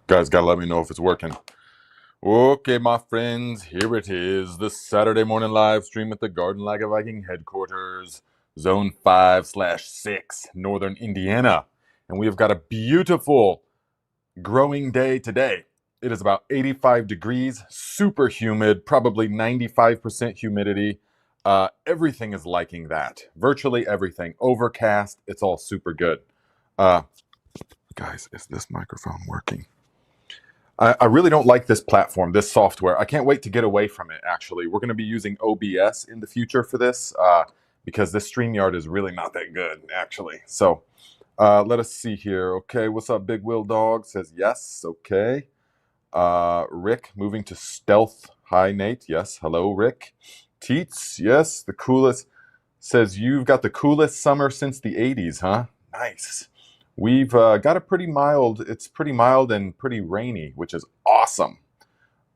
Guys, gotta let me know if it's working. Okay, my friends, here it is. The Saturday morning live stream at the Garden Like a Viking headquarters, Zone 5/6, Northern Indiana. And we have got a beautiful growing day today. It is about 85 degrees, super humid, probably 95% humidity. Everything is liking that. Virtually everything. Overcast, it's all super good. Uh, Guys, is this microphone working? I really don't like this platform, this software. I can't wait to get away from it, actually. We're going to be using OBS in the future for this because this StreamYard is really not that good, actually. So let us see here. Okay, what's up, Big Will Dog? Says yes. Okay. Rick, moving to stealth. Hi, Nate. Yes. Hello, Rick. Teets, yes. The coolest. Says you've got the coolest summer since the 80s, huh? Nice. We've got a pretty mild, it's pretty mild and pretty rainy, which is awesome.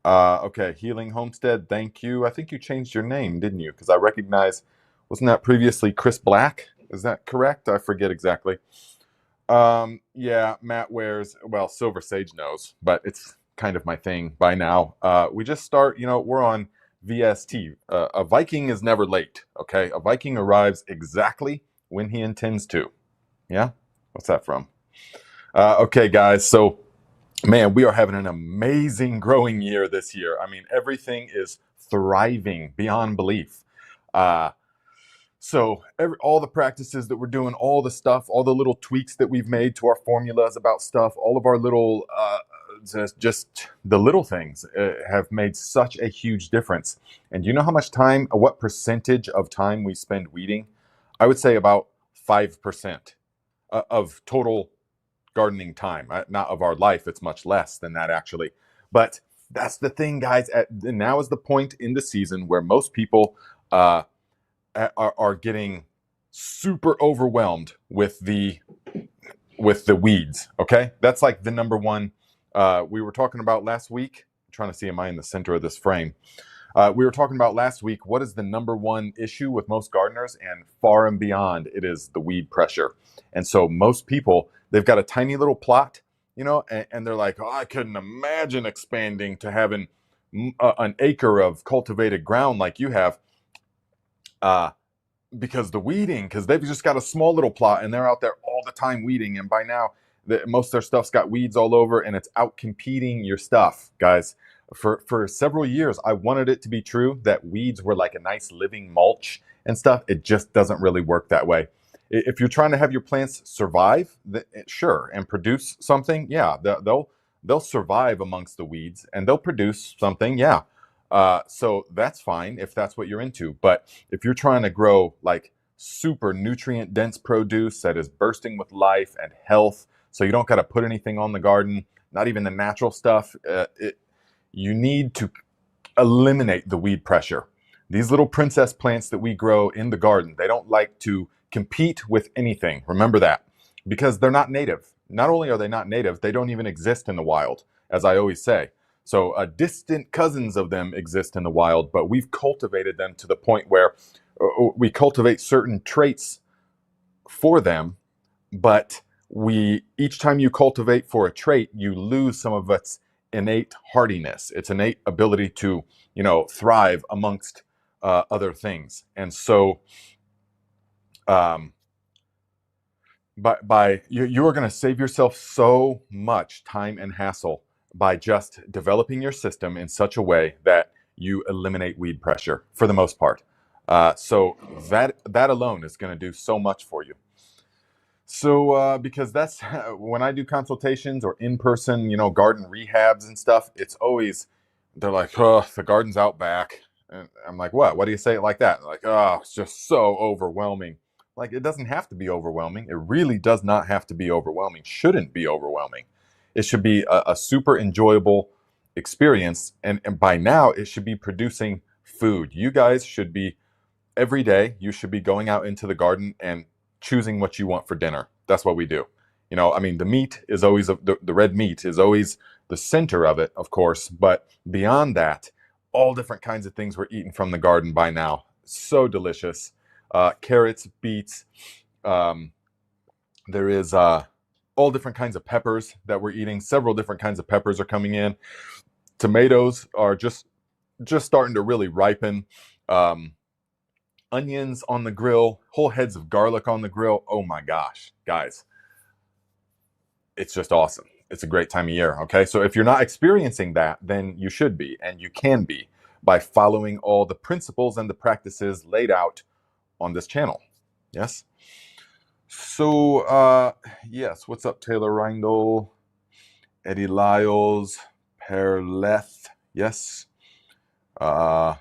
Okay, Healing Homestead, thank you. I think you changed your name, didn't you? Because I recognize, wasn't that previously Chris Black? Is that correct? I forget exactly. Yeah, Matt wears, well, Silver Sage knows, but it's kind of my thing by now. We just start, we're on VST. A Viking is never late, okay? A Viking arrives exactly when he intends to. Yeah? What's that from? Okay, guys. So, man, we are having an amazing growing year this year. I mean, everything is thriving beyond belief. All the practices that we're doing, all the stuff, all the little tweaks that we've made to our formulas about stuff, all of our little, just the little things have made such a huge difference. And you know how much time, what percentage of time we spend weeding? I would say about 5% of total gardening time, not of our life. It's much less than that, actually. But that's the thing, guys. Now is the point in the season where most people are getting super overwhelmed with the weeds. Okay, that's like the number one. We were talking about last week. I'm trying to see, am I in the center of this frame? We were talking about last week, what is the number one issue with most gardeners? And far and beyond, it is the weed pressure. And so most people, they've got a tiny little plot, and they're like, oh, I couldn't imagine expanding to having an acre of cultivated ground like you have. Because they've just got a small little plot and they're out there all the time weeding. And by now, most of their stuff's got weeds all over and it's out competing your stuff, guys. For several years, I wanted it to be true that weeds were like a nice living mulch and stuff. It just doesn't really work that way. If you're trying to have your plants survive, sure, and produce something, yeah, they'll survive amongst the weeds and they'll produce something, yeah. So that's fine if that's what you're into. But if you're trying to grow like super nutrient dense produce that is bursting with life and health, so you don't got to put anything on the garden, not even the natural stuff, you need to eliminate the weed pressure. These little princess plants that we grow in the garden, they don't like to compete with anything. Remember that, because they're not native. Not only are they not native, they don't even exist in the wild, as I always say. So distant cousins of them exist in the wild, but we've cultivated them to the point where we cultivate certain traits for them, but each time you cultivate for a trait, you lose some of its innate hardiness, its innate ability to, thrive amongst other things. And so, you are going to save yourself so much time and hassle by just developing your system in such a way that you eliminate weed pressure for the most part. So that alone is going to do so much for you. So, because that's when I do consultations or in-person, garden rehabs and stuff, it's always, they're like, oh, the garden's out back. And I'm like, what? Why do you say it like that? They're like, oh, it's just so overwhelming. Like, it doesn't have to be overwhelming. It really does not have to be overwhelming. Shouldn't be overwhelming. It should be a super enjoyable experience. And by now, it should be producing food. You guys should be, every day, you should be going out into the garden and choosing what you want for dinner. That's what we do. The meat is always, the red meat is always the center of it, of course. But beyond that, all different kinds of things we're eating from the garden by now. So delicious. Carrots, beets. There is all different kinds of peppers that we're eating. Several different kinds of peppers are coming in. Tomatoes are just starting to really ripen. Um, Onions on the grill, whole heads of garlic on the grill. Oh my gosh, guys, it's just awesome. It's a great time of year. Okay, so if you're not experiencing that, then you should be, and you can be, by following all the principles and the practices laid out on this channel. Yes. So yes, what's up, Taylor Reindl, Eddie Lyles, Perleth? Yes. Hello,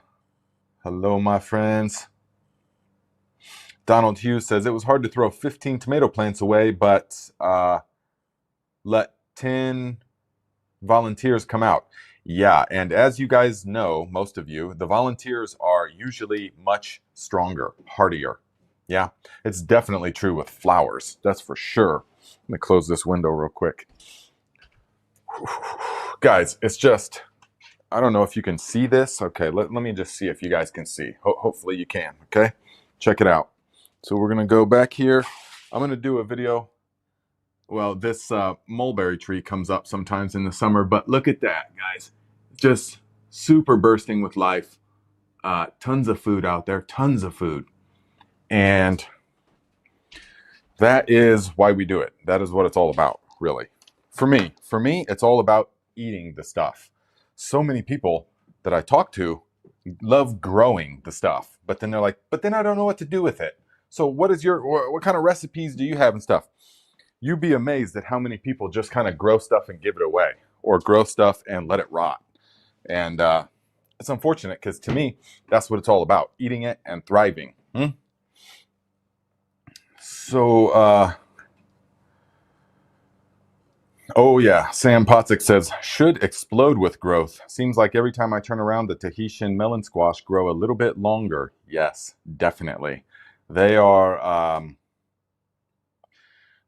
my friends. Donald Hughes says it was hard to throw 15 tomato plants away, but let 10 volunteers come out. Yeah, and as you guys know, most of you, the volunteers are usually much stronger, hardier. Yeah, it's definitely true with flowers. That's for sure. Let me close this window real quick. Guys, it's just, I don't know if you can see this. Okay, let me just see if you guys can see. Hopefully you can, okay? Check it out. So we're going to go back here. I'm going to do a video. Well, this mulberry tree comes up sometimes in the summer, but look at that, guys. Just super bursting with life. Tons of food out there, tons of food. And that is why we do it. That is what it's all about, really. For me, it's all about eating the stuff. So many people that I talk to love growing the stuff, but then they're like, but then I don't know what to do with it. So what kind of recipes do you have and stuff? You'd be amazed at how many people just kind of grow stuff and give it away, or grow stuff and let it rot. And it's unfortunate, because to me, that's what it's all about, eating it and thriving. So, oh yeah, Sam Potzik says, should explode with growth. Seems like every time I turn around, the Tahitian melon squash grow a little bit longer. Yes, definitely. They are...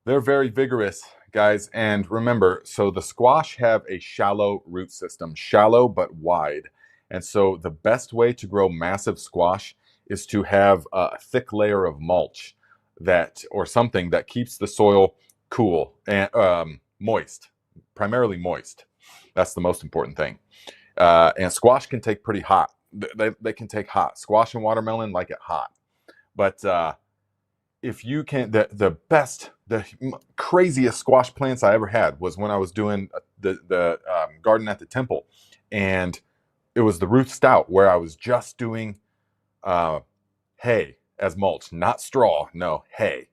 they're very vigorous, guys. And remember, so the squash have a shallow root system, shallow but wide. And so the best way to grow massive squash is to have a thick layer of mulch or something that keeps the soil cool and moist, primarily moist. That's the most important thing. And squash can take pretty hot. They can take hot. Squash and watermelon like it hot. But if you can, the craziest squash plants I ever had was when I was doing the garden at the temple, and it was the Ruth Stout, where I was just doing hay as mulch, not straw, no, hay,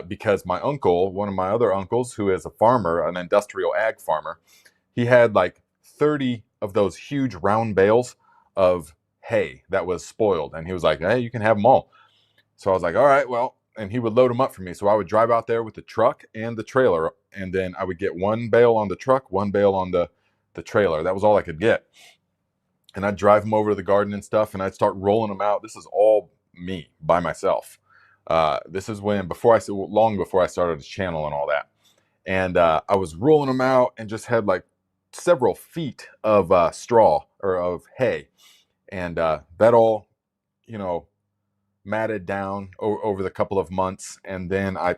because my uncle, one of my other uncles, who is a farmer, an industrial ag farmer, he had like 30 of those huge round bales of hay that was spoiled, and he was like, hey, you can have them all. So I was like, all right, well. And he would load them up for me. So I would drive out there with the truck and the trailer, and then I would get one bale on the truck, one bale on the trailer. That was all I could get. And I'd drive them over to the garden and stuff, and I'd start rolling them out. This is all me, by myself. This is long before I started the channel and all that. And I was rolling them out and just had like several feet of straw, or of hay. And that all, matted down over the couple of months, and then I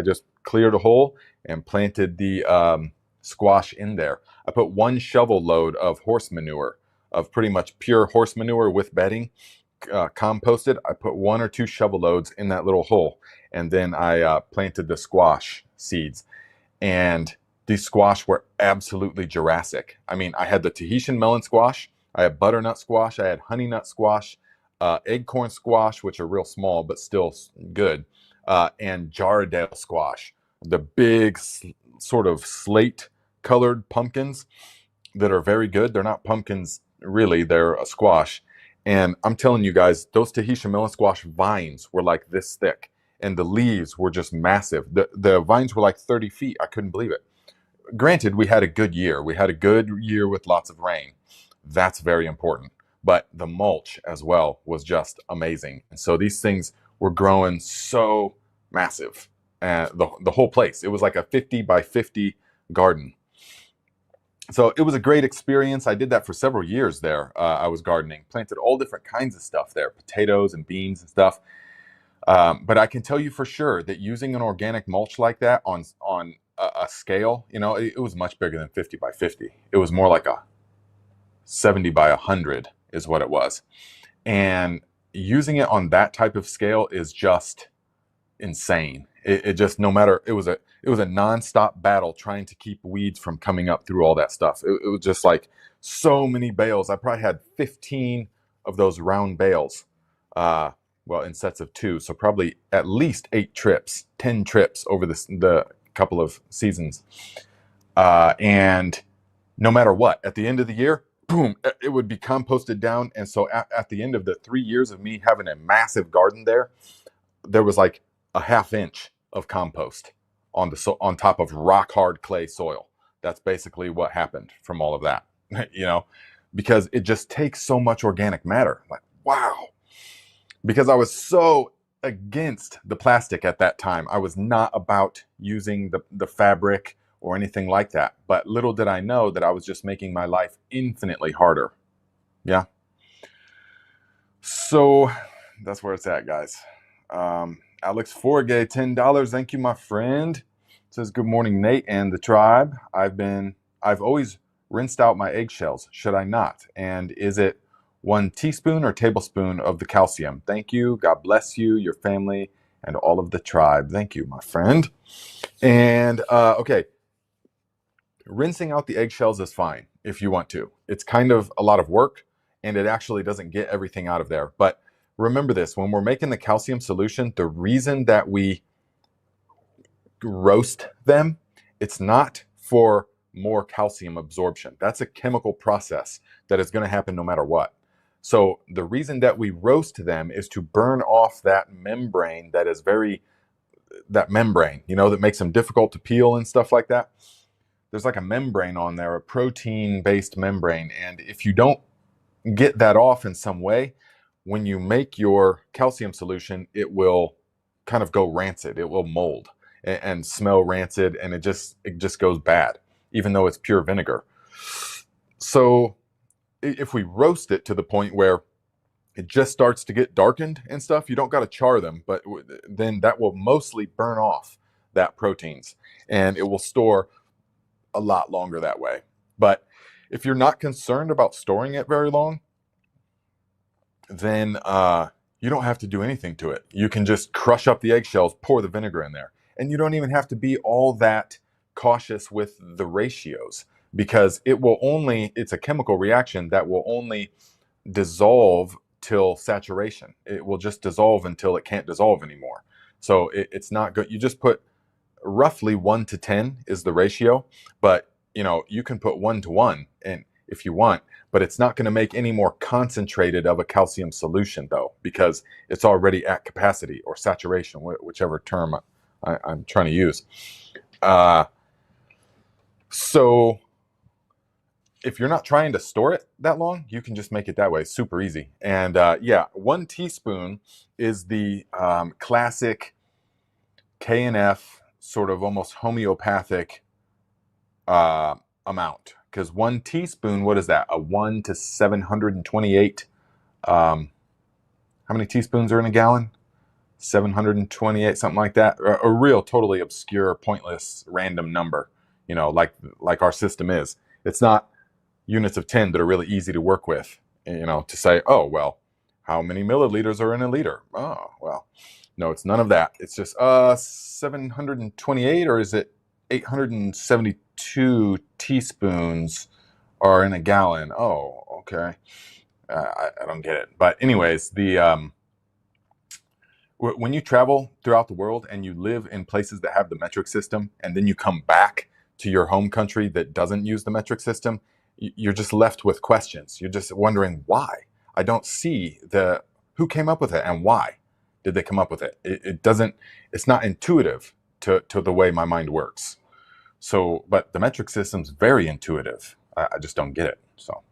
just cleared a hole and planted the squash in there. I put one shovel load of horse manure, of pretty much pure horse manure with bedding, composted. I put 1 or 2 shovel loads in that little hole, and then I planted the squash seeds. And these squash were absolutely Jurassic. I mean, I had the Tahitian melon squash, I had butternut squash, I had honey nut squash, acorn squash, which are real small but still good, and Jarradale squash, the big sort of slate colored pumpkins that are very good. They're not pumpkins really, they're a squash. And I'm telling you guys, those Tahitian melon squash vines were like this thick, and the leaves were just massive. The vines were like 30 feet. I couldn't believe it. Granted, we had a good year. We had a good year with lots of rain. That's very important. But the mulch as well was just amazing. And so these things were growing so massive. The whole place, it was like a 50 by 50 garden. So it was a great experience. I did that for several years there. I was gardening, planted all different kinds of stuff there, potatoes and beans and stuff. But I can tell you for sure that using an organic mulch like that on a scale, you know, it was much bigger than 50 by 50. It was more like a 70 by 100 is what it was. And using it on that type of scale is just insane. It just, no matter, it was a nonstop battle trying to keep weeds from coming up through all that stuff. It was just like so many bales. I probably had 15 of those round bales, well, in sets of 2, so probably at least 8 trips, 10 trips over the couple of seasons. And no matter what, at the end of the year, boom, it would be composted down. And so at the end of the 3 years of me having a massive garden there was like a ½ inch of compost on top of rock hard clay soil. That's basically what happened from all of that, you know, because it just takes so much organic matter. Like, wow. Because I was so against the plastic at that time. I was not about using the fabric or anything like that. But little did I know that I was just making my life infinitely harder. Yeah. So that's where it's at, guys. Alex Forgay, $10. Thank you, my friend. Says, good morning, Nate and the tribe. I've always rinsed out my eggshells. Should I not? And is it 1 teaspoon or tablespoon of the calcium? Thank you. God bless you, your family, and all of the tribe. Thank you, my friend. And okay, rinsing out the eggshells is fine if you want to. It's kind of a lot of work, and it actually doesn't get everything out of there. But remember this, when we're making the calcium solution, the reason that we roast them, it's not for more calcium absorption. That's a chemical process that is going to happen no matter what. So the reason that we roast them is to burn off that membrane that membrane, you know, that makes them difficult to peel and stuff like that. There's like a membrane on there, a protein-based membrane. And if you don't get that off in some way, when you make your calcium solution, it will kind of go rancid. It will mold and smell rancid, and it just goes bad, even though it's pure vinegar. So if we roast it to the point where it just starts to get darkened and stuff, you don't got to char them, but then that will mostly burn off that proteins, and it will store a lot longer that way. But if you're not concerned about storing it very long, then you don't have to do anything to it. You can just crush up the eggshells, pour the vinegar in there. And you don't even have to be all that cautious with the ratios, because it's a chemical reaction that will only dissolve till saturation. It will just dissolve until it can't dissolve anymore. So it's not good. You just put roughly 1 to 10 is the ratio, but you know, you can put 1 to 1 and if you want, but it's not going to make any more concentrated of a calcium solution though, because it's already at capacity or saturation, whichever term I'm trying to use. So if you're not trying to store it that long, you can just make it that way. It's super easy. And yeah, 1 teaspoon is the classic K&F sort of almost homeopathic amount. Because 1 teaspoon, what is that? A 1 to 728. How many teaspoons are in a gallon? 728, something like that. A real totally obscure, pointless, random number. You know, like our system is. It's not units of 10 that are really easy to work with. You know, to say, oh well, how many milliliters are in a liter? Oh well, no, it's none of that. It's just 728, or is it 872 teaspoons are in a gallon? Oh, okay. I don't get it. But anyways, when you travel throughout the world and you live in places that have the metric system, and then you come back to your home country that doesn't use the metric system, you're just left with questions. You're just wondering why. I don't see who came up with it and why did they come up with it. It's not intuitive to the way my mind works. So, but the metric system's very intuitive. I just don't get it. So,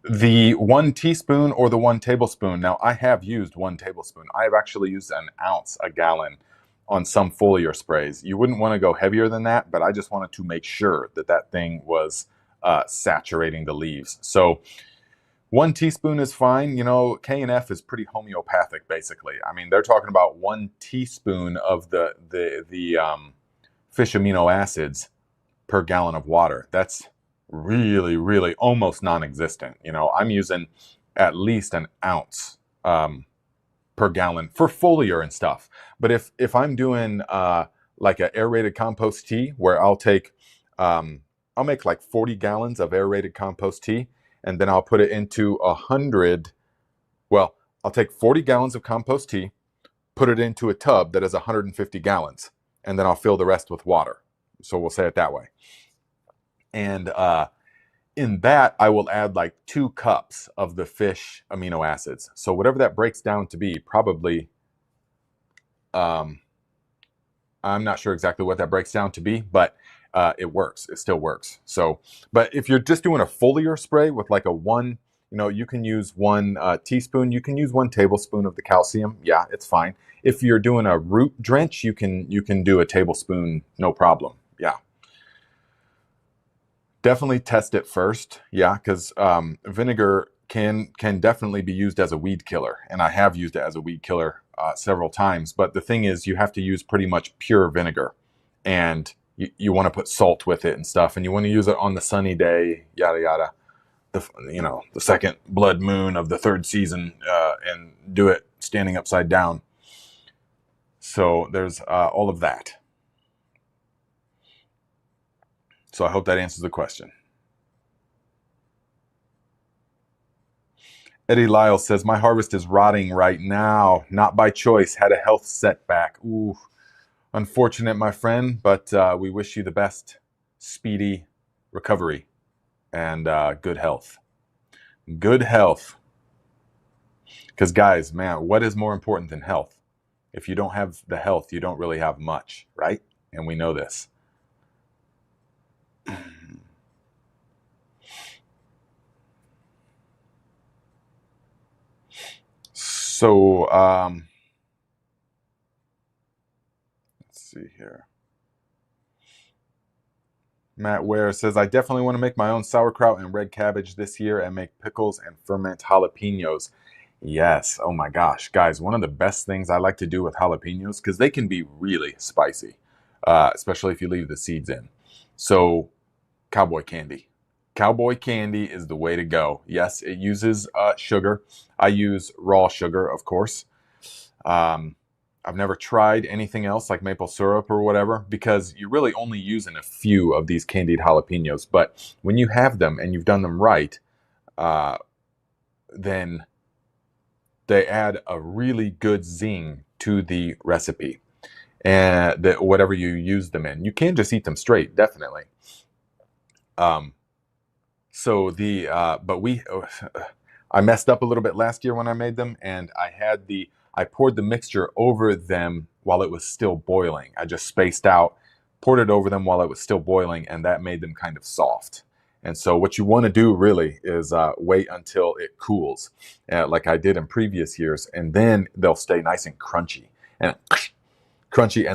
the 1 teaspoon or the 1 tablespoon. Now, I have used 1 tablespoon. I have actually used an ounce a gallon on some foliar sprays. You wouldn't want to go heavier than that, but I just wanted to make sure that thing was saturating the leaves. So 1 teaspoon is fine. You know, K and F is pretty homeopathic, basically. I mean, they're talking about 1 teaspoon of the fish amino acids per gallon of water. That's really, really almost non-existent. You know, I'm using at least an ounce per gallon for foliar and stuff. But if I'm doing like an aerated compost tea, where I'll make like 40 gallons of aerated compost tea, and then I'll put it into 100. Well, I'll take 40 gallons of compost tea, put it into a tub that is 150 gallons, and then I'll fill the rest with water. So we'll say it that way. And in that, I will add like 2 cups of the fish amino acids. So whatever that breaks down to be, probably, I'm not sure exactly what that breaks down to be, but it works. It still works. So, but if you're just doing a foliar spray with like a 1, you know, you can use 1 teaspoon. You can use 1 tablespoon of the calcium. Yeah, it's fine. If you're doing a root drench, you can do a tablespoon, no problem. Yeah. Definitely test it first. Yeah, because vinegar can definitely be used as a weed killer, and I have used it as a weed killer several times. But the thing is, you have to use pretty much pure vinegar, and you want to put salt with it and stuff, and you want to use it on the sunny day, yada yada. The second blood moon of the 3rd season, and do it standing upside down. So there's all of that. So I hope that answers the question. Eddie Lyle says, my harvest is rotting right now. Not by choice. Had a health setback. Ooh, unfortunate, my friend, but we wish you the best speedy recovery and good health. Good health. Because guys, man, what is more important than health? If you don't have the health, you don't really have much, right? And we know this. So, let's see here. Matt Ware says, I definitely want to make my own sauerkraut and red cabbage this year and make pickles and ferment jalapenos. Yes. Oh my gosh. Guys, one of the best things I like to do with jalapenos, because they can be really spicy, especially if you leave the seeds in. So, cowboy candy. Cowboy candy is the way to go. Yes, it uses sugar. I use raw sugar, of course. I've never tried anything else like maple syrup or whatever, because you're really only using a few of these candied jalapenos. But when you have them and you've done them right, then they add a really good zing to the recipe, and whatever you use them in. You can just eat them straight, definitely. So I messed up a little bit last year when I made them, and I poured the mixture over them while it was still boiling. I just spaced out, poured it over them while it was still boiling, and that made them kind of soft. And so what you want to do really is wait until it cools, like I did in previous years, and then they'll stay nice and crunchy. And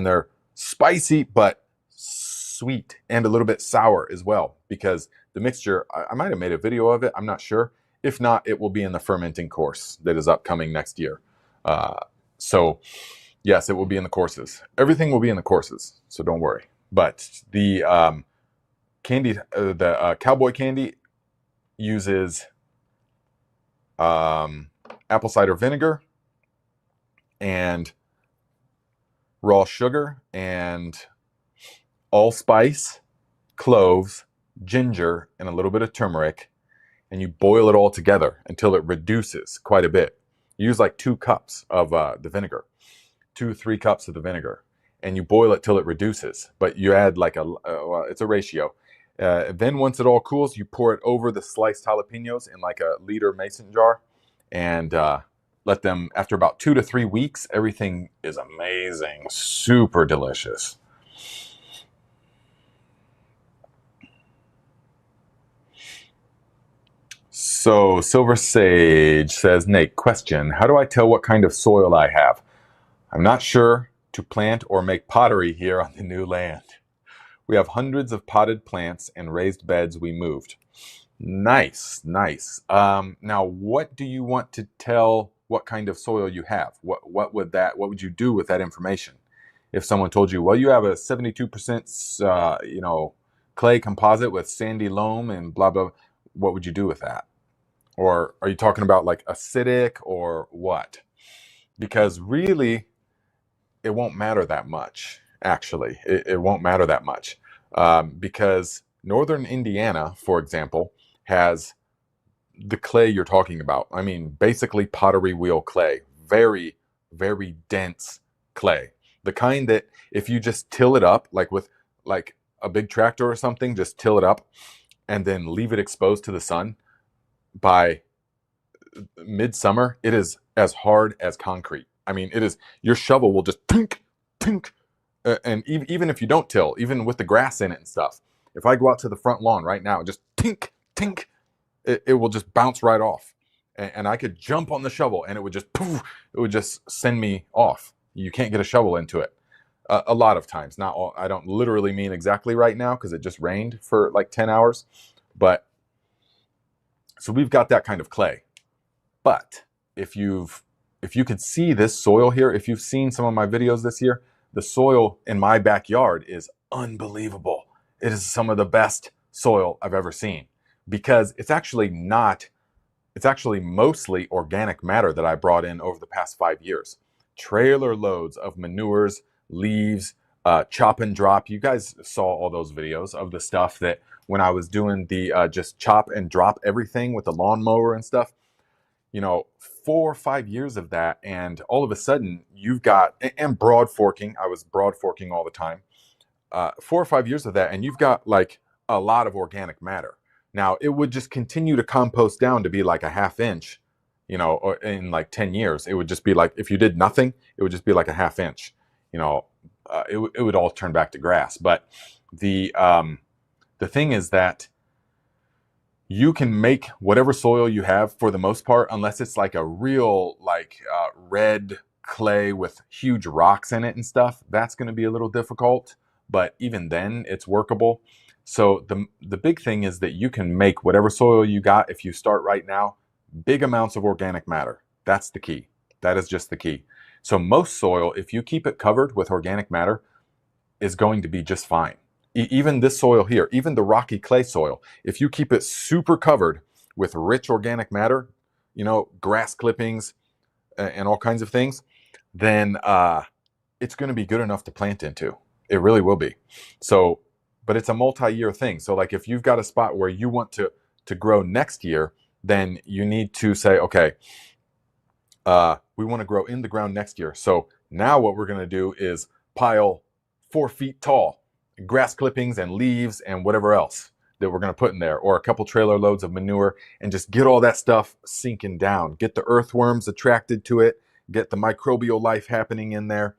they're spicy, but sweet and a little bit sour as well, because the mixture, I might have made a video of it, I'm not sure. If not, it will be in the fermenting course that is upcoming next year. So yes, it will be in the courses. Everything will be in the courses, so don't worry. But the cowboy candy uses apple cider vinegar and raw sugar and allspice, cloves, ginger, and a little bit of turmeric, and you boil it all together until it reduces quite a bit. Use like 2 cups of the vinegar, 2-3 cups of the vinegar, and you boil it till it reduces. But you add like it's a ratio. Then once it all cools, you pour it over the sliced jalapenos in like a liter mason jar, and let them, after about 2 to 3 weeks, everything is amazing, super delicious. So Silver Sage says, Nate, question, how do I tell what kind of soil I have? I'm not sure to plant or make pottery here on the new land. We have hundreds of potted plants and raised beds we moved. Nice, nice. Now, what do you want to tell what kind of soil you have? What would you do with that information? If someone told you, well, you have a 72%, clay composite with sandy loam and blah, blah, what would you do with that? Or are you talking about like acidic or what? Because really, it won't matter that much, actually. It won't matter that much. Because northern Indiana, for example, has the clay you're talking about. I mean, basically pottery wheel clay. Very, very dense clay. The kind that if you just till it up, like with like a big tractor or something, just till it up and then leave it exposed to the sun, by midsummer, it is as hard as concrete. I mean, it is, your shovel will just tink, tink. And even if you don't till, even with the grass in it and stuff, if I go out to the front lawn right now, just tink, tink, it will just bounce right off. And I could jump on the shovel and it would just poof, it would just send me off. You can't get a shovel into it. A lot of times, not all. I don't literally mean exactly right now because it just rained for like 10 hours. But so we've got that kind of clay. But if you could see this soil here, if you've seen some of my videos this year, the soil in my backyard is unbelievable. It is some of the best soil I've ever seen, because it's actually mostly organic matter that I brought in over the past 5 years. Trailer loads of manures, leaves, chop and drop. You guys saw all those videos of the stuff that when I was doing the just chop and drop everything with the lawnmower and stuff. 4 or 5 years of that, and all of a sudden you've got, and broad forking. I was broad forking all the time. 4 or 5 years of that, and you've got like a lot of organic matter. Now it would just continue to compost down to be like a half inch, or in like 10 years, it would just be like, if you did nothing, it would just be like a half inch, it would all turn back to grass. But the thing is that you can make whatever soil you have for the most part, unless it's like a real red clay with huge rocks in it and stuff. That's going to be a little difficult, but even then it's workable. So the big thing is that you can make whatever soil you got, if you start right now, big amounts of organic matter. That's the key. That is just the key. So most soil, if you keep it covered with organic matter, is going to be just fine. Even this soil here, even the rocky clay soil, if you keep it super covered with rich organic matter, grass clippings and all kinds of things, then it's going to be good enough to plant into. It really will be. So, but it's a multi-year thing. So like if you've got a spot where you want to grow next year, then you need to say, okay, we want to grow in the ground next year. So now what we're going to do is pile 4 feet tall grass clippings and leaves and whatever else that we're going to put in there, or a couple trailer loads of manure, and just get all that stuff sinking down, get the earthworms attracted to it, get the microbial life happening in there.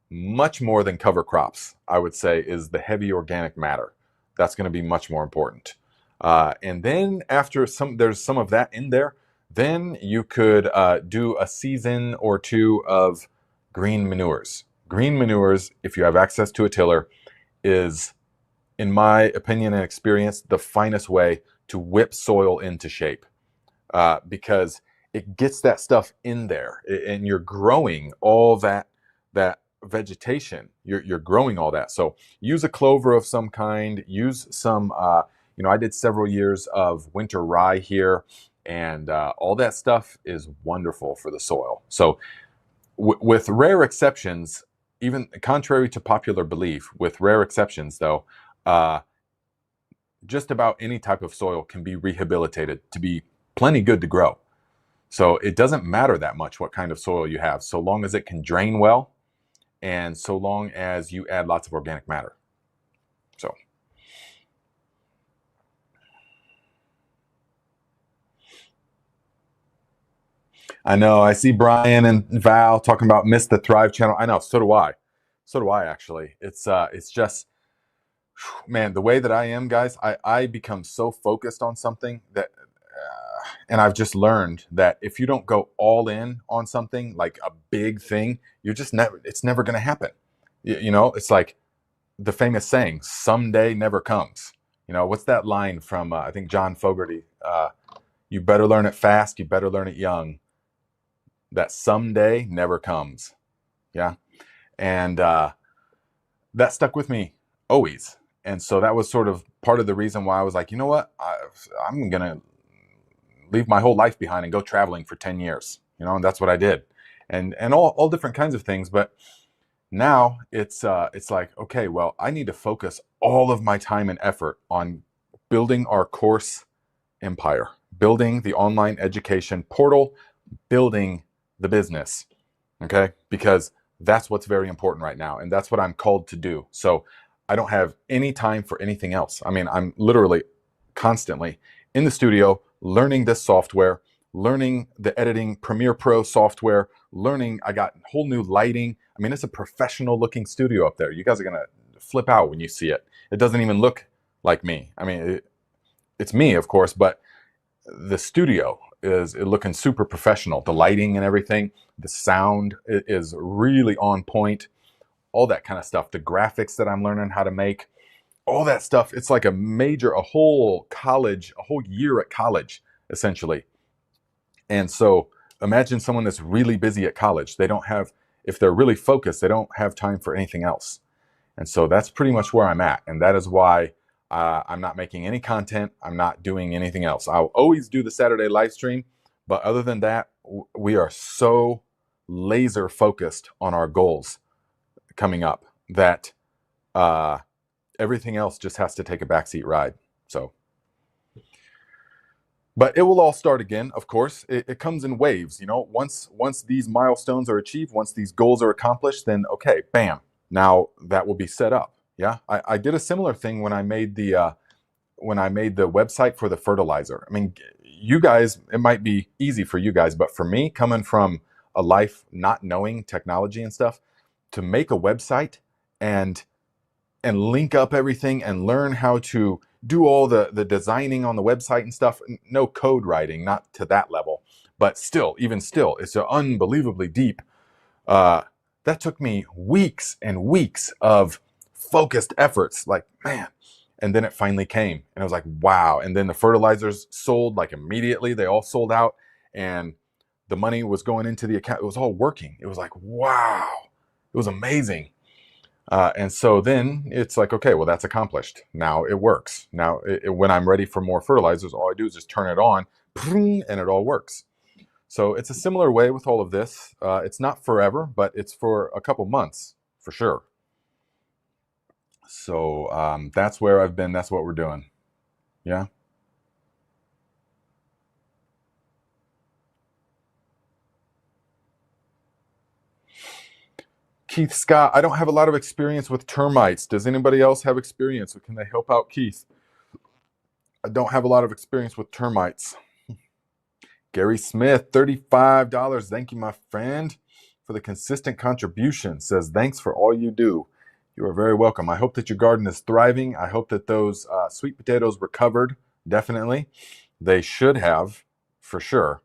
Much more than cover crops, I would say, is the heavy organic matter. That's going to be much more important. And then after there's some of that in there, then you could do a season or two of green manures. Green manures, if you have access to a tiller, is, in my opinion and experience, the finest way to whip soil into shape, because it gets that stuff in there, and you're growing all that vegetation. You're growing all that. So use a clover of some kind. Use some. I did several years of winter rye here, and all that stuff is wonderful for the soil. So with rare exceptions, even contrary to popular belief, with rare exceptions though, just about any type of soil can be rehabilitated to be plenty good to grow. So it doesn't matter that much what kind of soil you have, so long as it can drain well, and so long as you add lots of organic matter. So I know, I see Brian and Val talking about Miss the Thrive channel. I know, so do I. So do I, actually. It's just, man, the way that I am, guys, I become so focused on something that, and I've just learned that if you don't go all in on something, like a big thing, it's never going to happen. It's like the famous saying, someday never comes, You know, what's that line from, I think, John Fogerty? You better learn it fast, you better learn it young. That someday never comes. Yeah. And that stuck with me always. And so that was sort of part of the reason why I was like, you know what? I'm going to leave my whole life behind and go traveling for 10 years. You know, and that's what I did. And all different kinds of things. But now it's like, okay, well, I need to focus all of my time and effort on building our course empire, building the online education portal, building the business. Okay? Because that's what's very important right now. And that's what I'm called to do. So I don't have any time for anything else. I mean, I'm literally constantly in the studio learning this software, learning the editing Premiere Pro software, learning. I got whole new lighting. I mean, it's a professional looking studio up there. You guys are going to flip out when you see it. It doesn't even look like me. I mean, it's me, of course, but the studio is looking super professional. The lighting and everything, the sound is really on point, all that kind of stuff. The graphics that I'm learning how to make, all that stuff. It's like a whole college, a whole year at college, essentially. And so imagine someone that's really busy at college. They don't have, if they're really focused, they don't have time for anything else. And so that's pretty much where I'm at. And that is why I'm not making any content. I'm not doing anything else. I'll always do the Saturday live stream. But other than that, we are so laser focused on our goals coming up that everything else just has to take a backseat ride. So, but it will all start again, of course. It comes in waves, you know. Once these milestones are achieved, once these goals are accomplished, then okay, bam, now that will be set up. Yeah, I did a similar thing when I made the website for the fertilizer. I mean, you guys, it might be easy for you guys, but for me, coming from a life not knowing technology and stuff, to make a website and link up everything and learn how to do all the designing on the website and stuff. No code writing, not to that level, but still, even still, it's unbelievably deep. That took me weeks and weeks of focused efforts, like, man. And then it finally came and I was like, wow. And then the fertilizers sold like immediately. They all sold out and the money was going into the account. It was all working. It was like, wow, it was amazing. And so then it's like, okay, well, that's accomplished. Now it works. Now, when I'm ready for more fertilizers, all I do is just turn it on, and it all works. So it's a similar way with all of this. It's not forever, but it's for a couple months for sure. So that's where I've been. That's what we're doing. Yeah. Keith Scott, I don't have a lot of experience with termites. Does anybody else have experience? Or can they help out Keith? I don't have a lot of experience with termites. Gary Smith, $35. Thank you, my friend, for the consistent contribution. Says, thanks for all you do. You are very welcome. I hope that your garden is thriving. I hope that those sweet potatoes recovered. Definitely. They should have, for sure.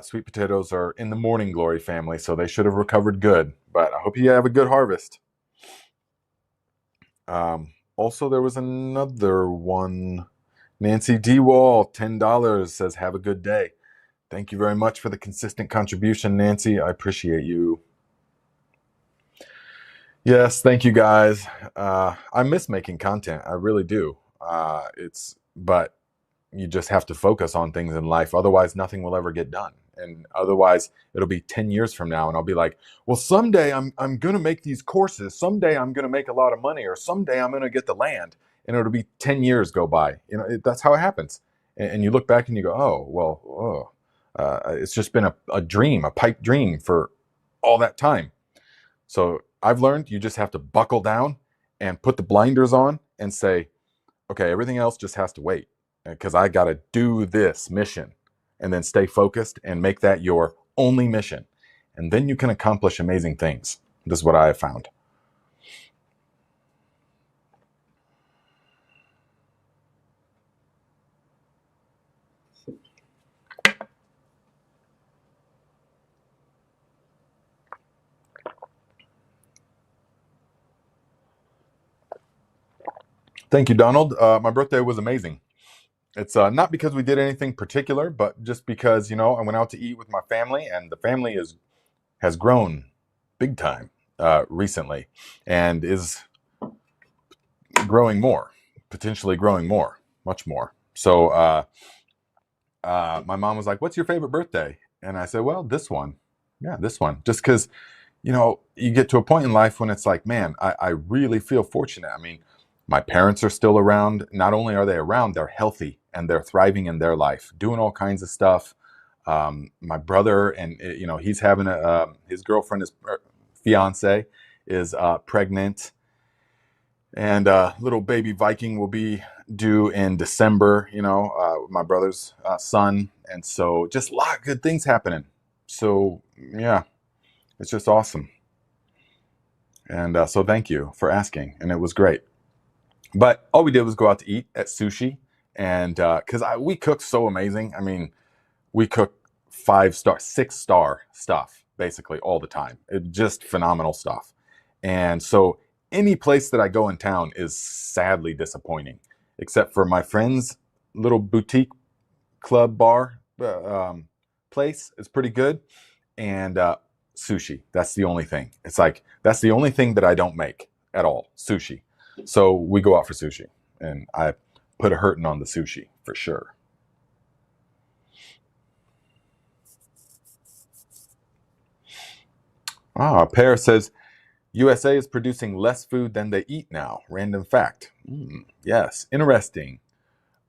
Sweet potatoes are in the morning glory family, so they should have recovered good. But I hope you have a good harvest. Also, there was another one. Nancy D. Wall, $10, says, have a good day. Thank you very much for the consistent contribution, Nancy. I appreciate you. Yes, thank you guys. I miss making content. I really do. But you just have to focus on things in life. Otherwise, nothing will ever get done. And otherwise, it'll be 10 years from now, and I'll be like, well, someday I'm going to make these courses. Someday I'm going to make a lot of money, or someday I'm going to get the land. And it'll be 10 years go by. You know, that's how it happens. And you look back and you go, oh, well, it's just been a dream, a pipe dream for all that time. So I've learned you just have to buckle down and put the blinders on and say, okay, everything else just has to wait because I got to do this mission, and then stay focused and make that your only mission. And then you can accomplish amazing things. This is what I have found. Thank you, Donald. My birthday was amazing. It's not because we did anything particular, but just because I went out to eat with my family, and the family has grown big time recently, and is growing more, potentially growing more, much more. So my mom was like, "What's your favorite birthday?" And I said, "Well, this one, yeah, this one." Just because you get to a point in life when it's like, man, I really feel fortunate. I mean, my parents are still around. Not only are they around, they're healthy and they're thriving in their life, doing all kinds of stuff. My brother, and he's having his girlfriend, his fiance, is pregnant, and little baby Viking will be due in December. My brother's son, and so just a lot of good things happening. So yeah, it's just awesome. And so thank you for asking. And it was great. But all we did was go out to eat at sushi. And because we cook so amazing. I mean, we cook 5-star, 6-star stuff basically all the time. Just phenomenal stuff. And so any place that I go in town is sadly disappointing, except for my friend's little boutique club bar place is pretty good. And sushi. That's the only thing. It's like that's the only thing that I don't make at all. Sushi. So we go out for sushi, and I put a hurting on the sushi for sure. Pear says USA is producing less food than they eat now. Random fact. Yes, interesting.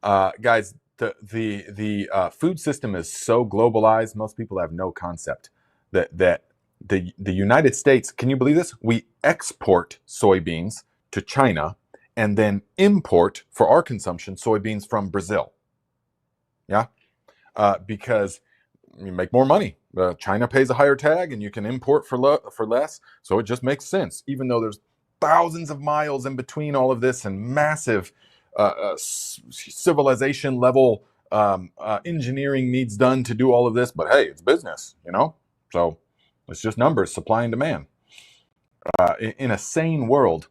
Guys, the food system is so globalized. Most people have no concept that the United States. Can you believe this? We export soybeans to China and then import for our consumption soybeans from Brazil. Yeah, because you make more money. China pays a higher tag, and you can import for less. So it just makes sense, even though there's thousands of miles in between all of this and massive civilization level engineering needs done to do all of this. But hey, it's business. So it's just numbers, supply and demand. In a sane world,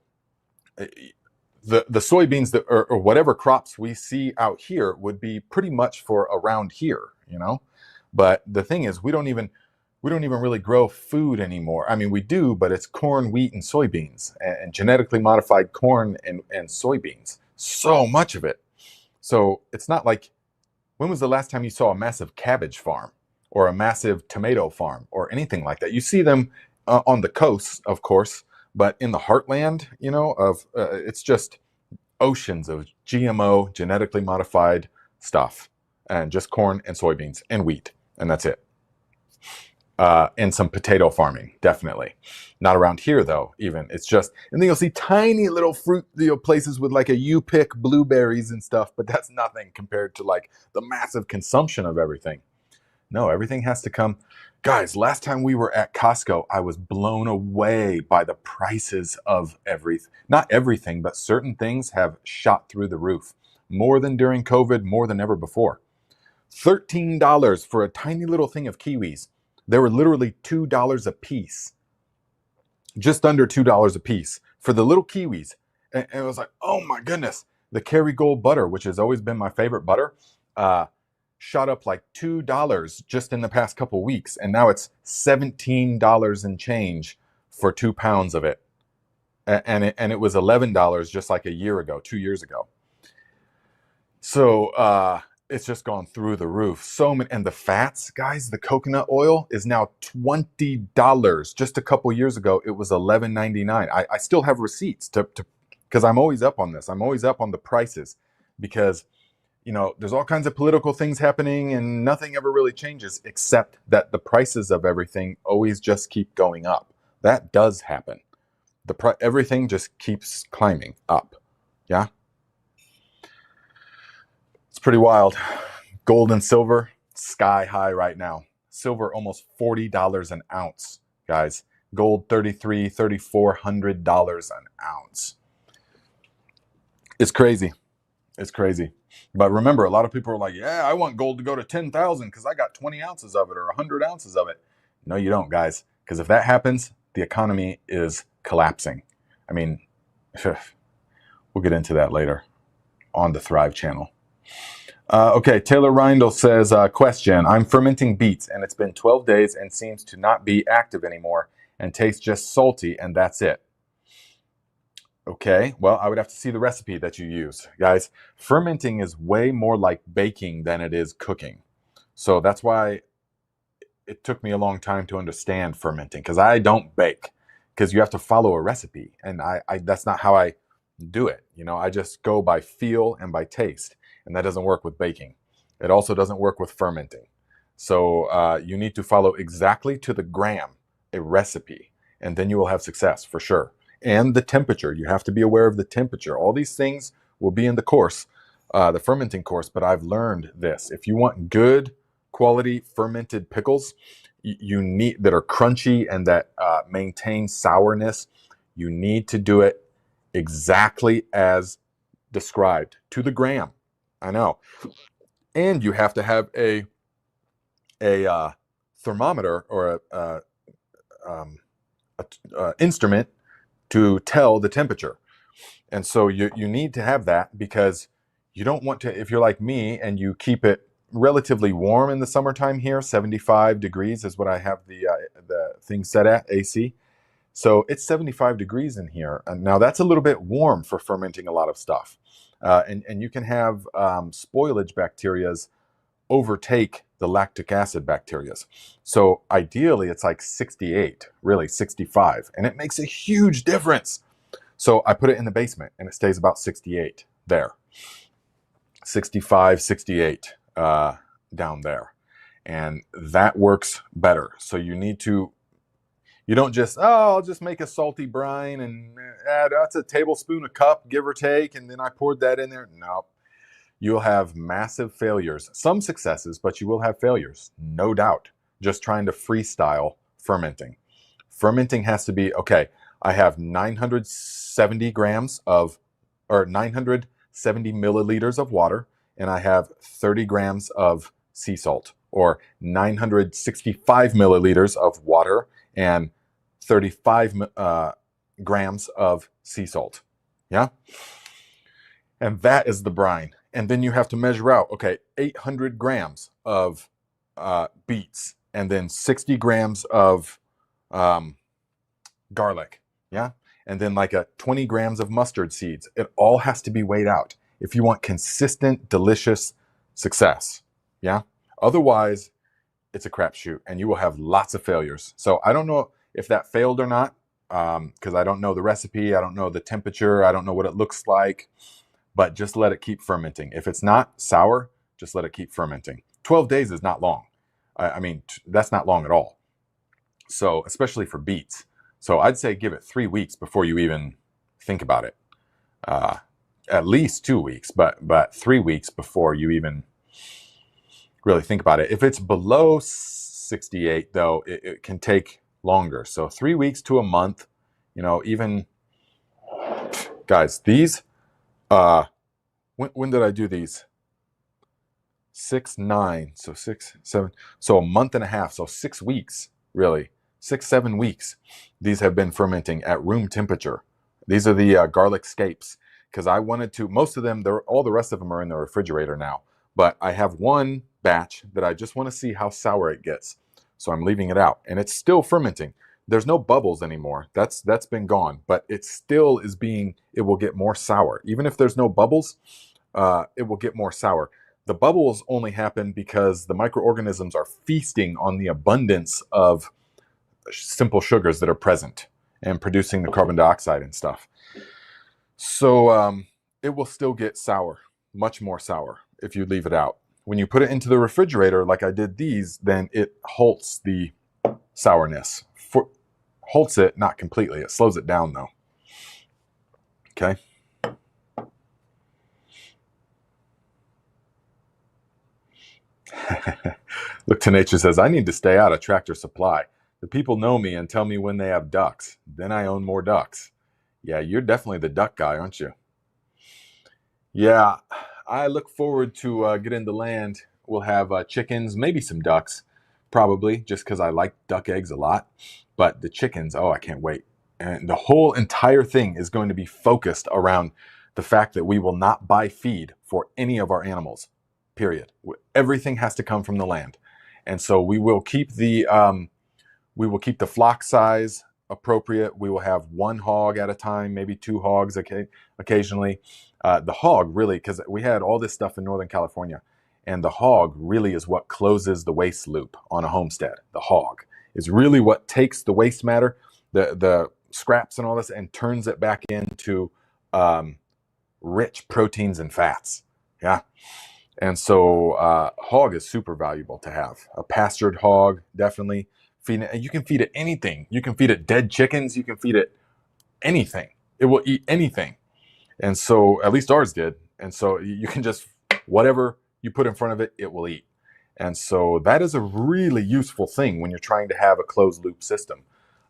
the soybeans that or whatever crops we see out here would be pretty much for around here. But the thing is, we don't even really grow food anymore. I mean, we do, but it's corn, wheat, and soybeans, and genetically modified corn and soybeans. So much of it. So it's not like, when was the last time you saw a massive cabbage farm or a massive tomato farm or anything like that? You see them on the coast, of course, but in the heartland, of it's just oceans of GMO, genetically modified stuff, and just corn and soybeans and wheat, and that's it. And some potato farming, definitely. Not around here, though, even. It's just, and then you'll see tiny little fruit places with like a U-pick blueberries and stuff, but that's nothing compared to like the massive consumption of everything. No, everything has to come. Guys, last time we were at Costco, I was blown away by the prices of everything. Not everything, but certain things have shot through the roof. More than during COVID, more than ever before. $13 for a tiny little thing of kiwis. They were literally $2 a piece, just under $2 a piece for the little kiwis. And it was like, oh my goodness. The Kerrygold butter, which has always been my favorite butter, shot up like $2 just in the past couple weeks. And now it's $17 and change for 2 pounds of it. And it was $11 just like a year ago, 2 years ago. So it's just gone through the roof. So many, and the fats, guys, the coconut oil is now $20. Just a couple years ago, it was $11.99. I still have receipts to because I'm always up on this. I'm always up on the prices because there's all kinds of political things happening and nothing ever really changes except that the prices of everything always just keep going up. That does happen. Everything just keeps climbing up. Yeah. It's pretty wild. Gold and silver, sky high right now. Silver almost $40 an ounce, guys. Gold $3,300, $3,400 an ounce. It's crazy. It's crazy. But remember, a lot of people are like, yeah, I want gold to go to 10,000 because I got 20 ounces of it or 100 ounces of it. No, you don't, guys. Because if that happens, the economy is collapsing. I mean, We'll get into that later on the Thrive channel. Okay, Taylor Reindl says, question, I'm fermenting beets and it's been 12 days and seems to not be active anymore and tastes just salty and that's it. Okay, well, I would have to see the recipe that you use. Guys, fermenting is way more like baking than it is cooking. So that's why it took me a long time to understand fermenting, because I don't bake, because you have to follow a recipe. And I that's not how I do it. You know, I just go by feel and by taste. And that doesn't work with baking. It also doesn't work with fermenting. So you need to follow exactly to the gram a recipe, and then you will have success for sure. And the temperature, you have to be aware of the temperature. All these things will be in the course, the fermenting course, but I've learned this. If you want good quality fermented pickles, you need that are crunchy and that maintain sourness, you need to do it exactly as described to the gram. I know. And you have to have a thermometer or a instrument to tell the temperature. And so you need to have that, because you don't want to, if you're like me and you keep it relatively warm in the summertime here, 75 degrees is what I have the thing set at, AC. So it's 75 degrees in here. And now that's a little bit warm for fermenting a lot of stuff. And you can have spoilage bacterias overtake the lactic acid bacterias. So ideally it's like 68, really 65, and it makes a huge difference. So I put it in the basement and it stays about 68 there. 65, 68 down there. And that works better. So you need to, you don't just, oh, I'll just make a salty brine and add, that's a tablespoon a cup, give or take, and then I poured that in there. No. You'll have massive failures. Some successes, but you will have failures, no doubt. Just trying to freestyle fermenting. Fermenting has to be, okay, I have 970 grams of, or 970 milliliters of water, and I have 30 grams of sea salt, or 965 milliliters of water and 35 grams of sea salt. Yeah? And that is the brine. And then you have to measure out, okay, 800 grams of beets, and then 60 grams of garlic, yeah? And then like 20 grams of mustard seeds. It all has to be weighed out if you want consistent, delicious success, yeah? Otherwise, it's a crapshoot, and you will have lots of failures. So I don't know if that failed or not, because I don't know the recipe, I don't know the temperature, I don't know what it looks like. But just let it keep fermenting. If it's not sour, just let it keep fermenting. 12 days is not long. I mean, that's not long at all. So, especially for beets. So I'd say give it 3 weeks before you even think about it. At least 2 weeks, but 3 weeks before you even really think about it. If it's below 68, though, it can take longer. So 3 weeks to a month, you know, even, guys, these, when did I do these? 6, 9, so 6, 7, so a month and a half, so 6 weeks, really, 6, 7 weeks. These have been fermenting at room temperature. These are the garlic scapes, because I wanted to, most of them, all the rest of them are in the refrigerator now, but I have one batch that I just want to see how sour it gets. So I'm leaving it out, and it's still fermenting. There's no bubbles anymore. That's been gone, but it still is being, it will get more sour. Even if there's no bubbles, it will get more sour. The bubbles only happen because the microorganisms are feasting on the abundance of simple sugars that are present and producing the carbon dioxide and stuff. So it will still get sour, much more sour if you leave it out. When you put it into the refrigerator, like I did these, then it halts the sourness. Halts it, not completely. It slows it down though. Okay. Look to Nature says, I need to stay out of Tractor Supply. The people know me and tell me when they have ducks. Then I own more ducks. Yeah, you're definitely the duck guy, aren't you? Yeah, I look forward to getting the land. We'll have chickens, maybe some ducks, probably, just because I like duck eggs a lot. But the chickens, oh, I can't wait. And the whole entire thing is going to be focused around the fact that we will not buy feed for any of our animals, period. Everything has to come from the land. And so we will keep the flock size appropriate. We will have one hog at a time, maybe two hogs occasionally. The hog really, because we had all this stuff in Northern California, and the hog really is what closes the waste loop on a homestead. The hog is really what takes the waste matter, the scraps and all this, and turns it back into rich proteins and fats. Yeah. And so hog is super valuable to have. A pastured hog, definitely. You can feed it anything. You can feed it dead chickens. You can feed it anything. It will eat anything. And so at least ours did. And so you can just, whatever you put in front of it, it will eat. And so that is a really useful thing when you're trying to have a closed loop system.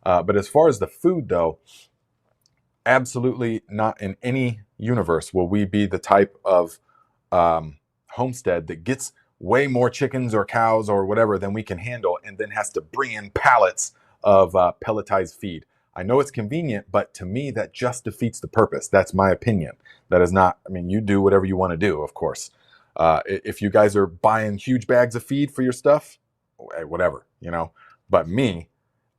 But as far as the food though, absolutely not in any universe will we be the type of homestead that gets way more chickens or cows or whatever than we can handle and then has to bring in pallets of pelletized feed. I know it's convenient, but to me that just defeats the purpose. That's my opinion. That is not, I mean, you do whatever you want to do, of course. If you guys are buying huge bags of feed for your stuff, whatever, you know. But me,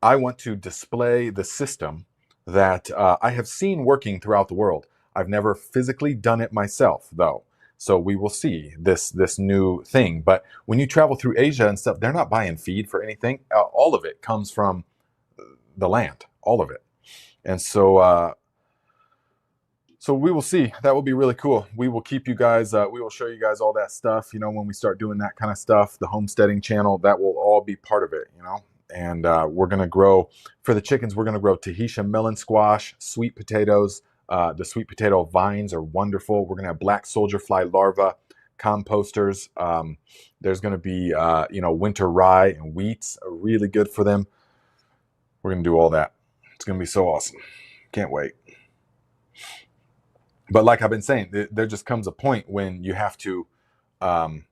I want to display the system that I have seen working throughout the world. I've never physically done it myself, though. So we will see this new thing. But when you travel through Asia and stuff, they're not buying feed for anything. All of it comes from the land, all of it. And so so we will see. That will be really cool. We will keep you guys, we will show you guys all that stuff, you know, when we start doing that kind of stuff, the homesteading channel, that will all be part of it, you know. And we're going to grow, for the chickens, we're going to grow Tahitian melon squash, sweet potatoes. The sweet potato vines are wonderful. We're going to have black soldier fly larvae, composters. There's going to be, you know, winter rye and wheats are really good for them. We're going to do all that. It's going to be so awesome. Can't wait. But like I've been saying, there just comes a point when you have to, you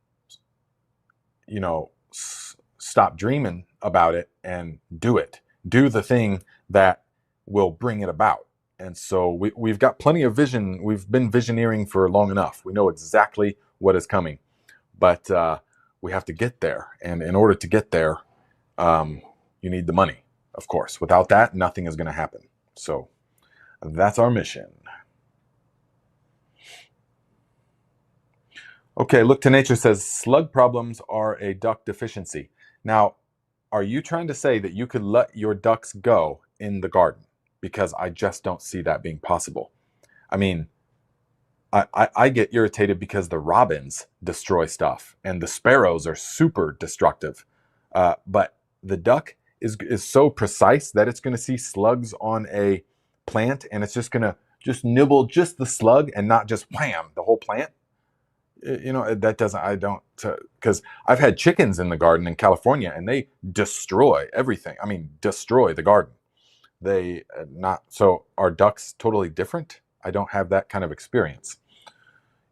know, stop dreaming about it and do it. Do the thing that will bring it about. And so we've got plenty of vision. We've been visioneering for long enough. We know exactly what is coming, but we have to get there. And in order to get there, you need the money, of course. Without that, nothing is going to happen. So that's our mission. Okay, Look to Nature says, slug problems are a duck deficiency. Now, are you trying to say that you could let your ducks go in the garden? Because I just don't see that being possible. I mean, I get irritated because the robins destroy stuff and the sparrows are super destructive. But the duck is so precise that it's going to see slugs on a plant and it's just going to just nibble just the slug and not just wham, the whole plant. You know, that doesn't, I don't, because I've had chickens in the garden in California and they destroy everything. I mean, destroy the garden. They not, so are ducks totally different? I don't have that kind of experience.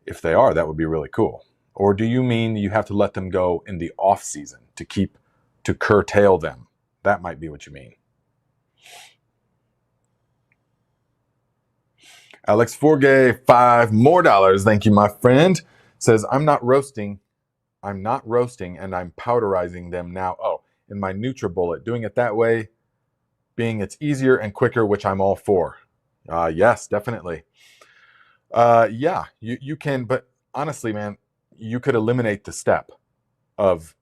If they are, that would be really cool. Or do you mean you have to let them go in the off season to curtail them? That might be what you mean. Alex Forgay, $5 more. Thank you, my friend. Says, I'm not roasting and I'm powderizing them now. Oh, in my NutriBullet, doing it that way, being it's easier and quicker, which I'm all for. Yes, definitely. Yeah, you can, but honestly, man, you could eliminate the step of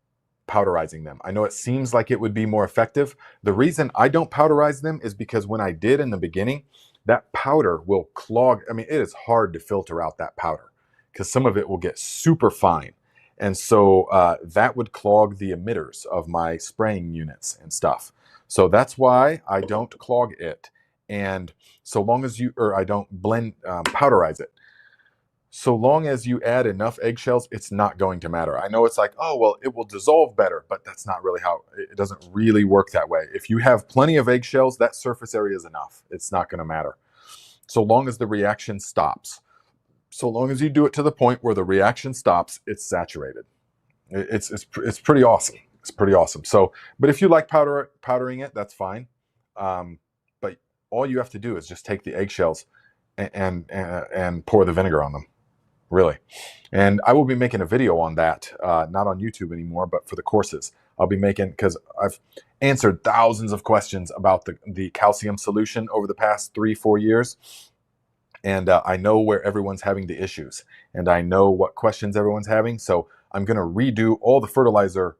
powderizing them. I know it seems like it would be more effective. The reason I don't powderize them is because when I did in the beginning, that powder will clog. I mean, it is hard to filter out that powder because some of it will get super fine. And so that would clog the emitters of my spraying units and stuff. So that's why I don't clog it. And so long as I don't powderize it. So long as you add enough eggshells, it's not going to matter. I know it's like, oh, well, it will dissolve better, but that's not really how, it doesn't really work that way. If you have plenty of eggshells, that surface area is enough. It's not going to matter. So long as the reaction stops. So long as you do it to the point where the reaction stops, it's saturated. It's pretty awesome. It's pretty awesome. So, but if you like powdering it, that's fine. But all you have to do is just take the eggshells and pour the vinegar on them, really. And I will be making a video on that, not on YouTube anymore, but for the courses. I'll be making, because I've answered thousands of questions about the calcium solution over the past 3-4 years. And I know where everyone's having the issues, and I know what questions everyone's having. So I'm going to redo all the fertilizer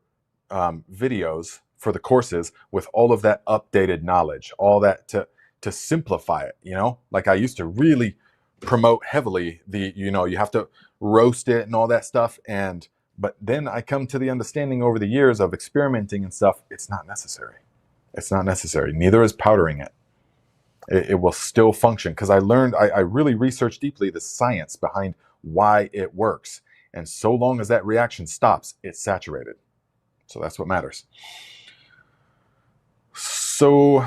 videos for the courses with all of that updated knowledge, all that to simplify it. Like I used to really promote heavily you have to roast it and all that stuff. But then I come to the understanding over the years of experimenting and stuff, it's not necessary. It's not necessary. Neither is powdering it. It will still function, because I learned, I really researched deeply the science behind why it works. And so long as that reaction stops, it's saturated. So that's what matters. So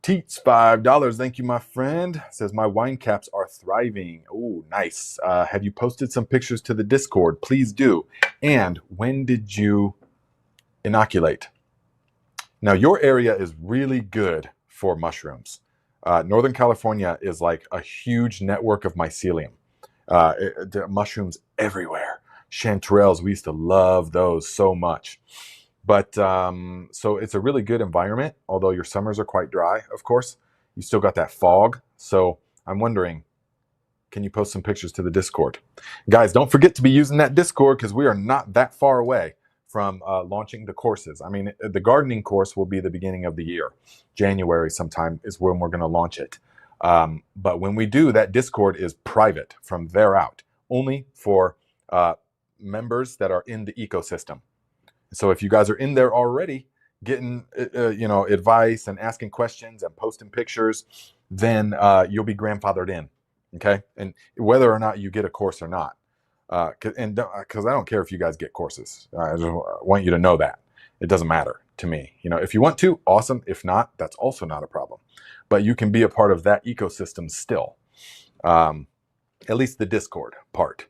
Teets, $5. Thank you, my friend. Says, my wine caps are thriving. Oh, nice. Have you posted some pictures to the Discord? Please do. And when did you inoculate? Now, your area is really good for mushrooms. Northern California is like a huge network of mycelium. There are mushrooms everywhere. Chanterelles, we used to love those so much. But so it's a really good environment, although your summers are quite dry, of course. You still got that fog. So I'm wondering, can you post some pictures to the Discord? Guys, don't forget to be using that Discord, because we are not that far away from launching the courses. I mean, the gardening course will be the beginning of the year. January sometime is when we're going to launch it. But when we do, that Discord is private from there out, only for members that are in the ecosystem. So if you guys are in there already, getting advice and asking questions and posting pictures, then you'll be grandfathered in. Okay, and whether or not you get a course or not. Because I don't care if you guys get courses. I just want you to know that. It doesn't matter to me. If you want to, awesome. If not, that's also not a problem. But you can be a part of that ecosystem still. At least the Discord part.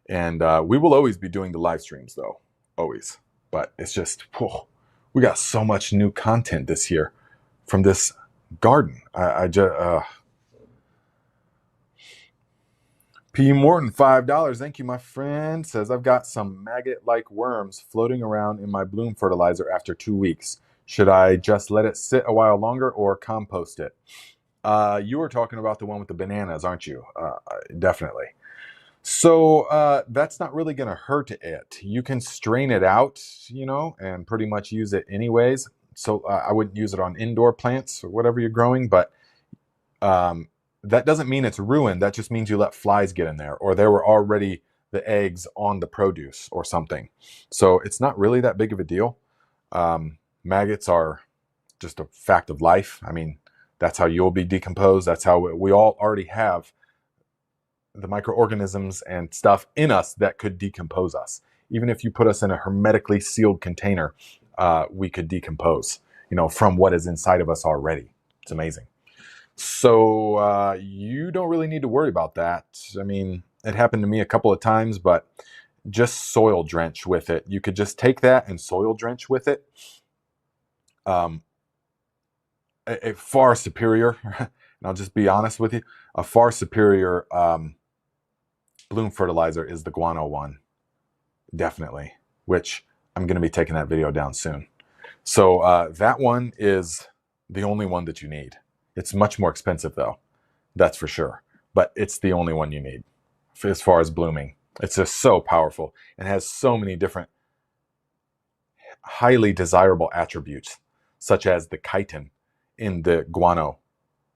And we will always be doing the live streams, though. Always. But it's just, we got so much new content this year from this garden. P. Morton, $5. Thank you, my friend. Says, I've got some maggot-like worms floating around in my bloom fertilizer after 2 weeks. Should I just let it sit a while longer or compost it? You were talking about the one with the bananas, aren't you? Definitely. So that's not really going to hurt it. You can strain it out, and pretty much use it anyways. So I wouldn't use it on indoor plants or whatever you're growing, but that doesn't mean it's ruined. That just means you let flies get in there, or there were already the eggs on the produce or something. So it's not really that big of a deal. Maggots are just a fact of life. I mean, that's how you'll be decomposed. That's how we all already have the microorganisms and stuff in us that could decompose us. Even if you put us in a hermetically sealed container, we could decompose, from what is inside of us already. It's amazing. So you don't really need to worry about that. I mean, it happened to me a couple of times, but just soil drench with it. You could just take that and soil drench with it. A far superior, and I'll just be honest with you, a far superior bloom fertilizer is the guano one. Definitely, which I'm going to be taking that video down soon. So that one is the only one that you need. It's much more expensive though, that's for sure. But it's the only one you need as far as blooming. It's just so powerful and has so many different highly desirable attributes, such as the chitin in the guano,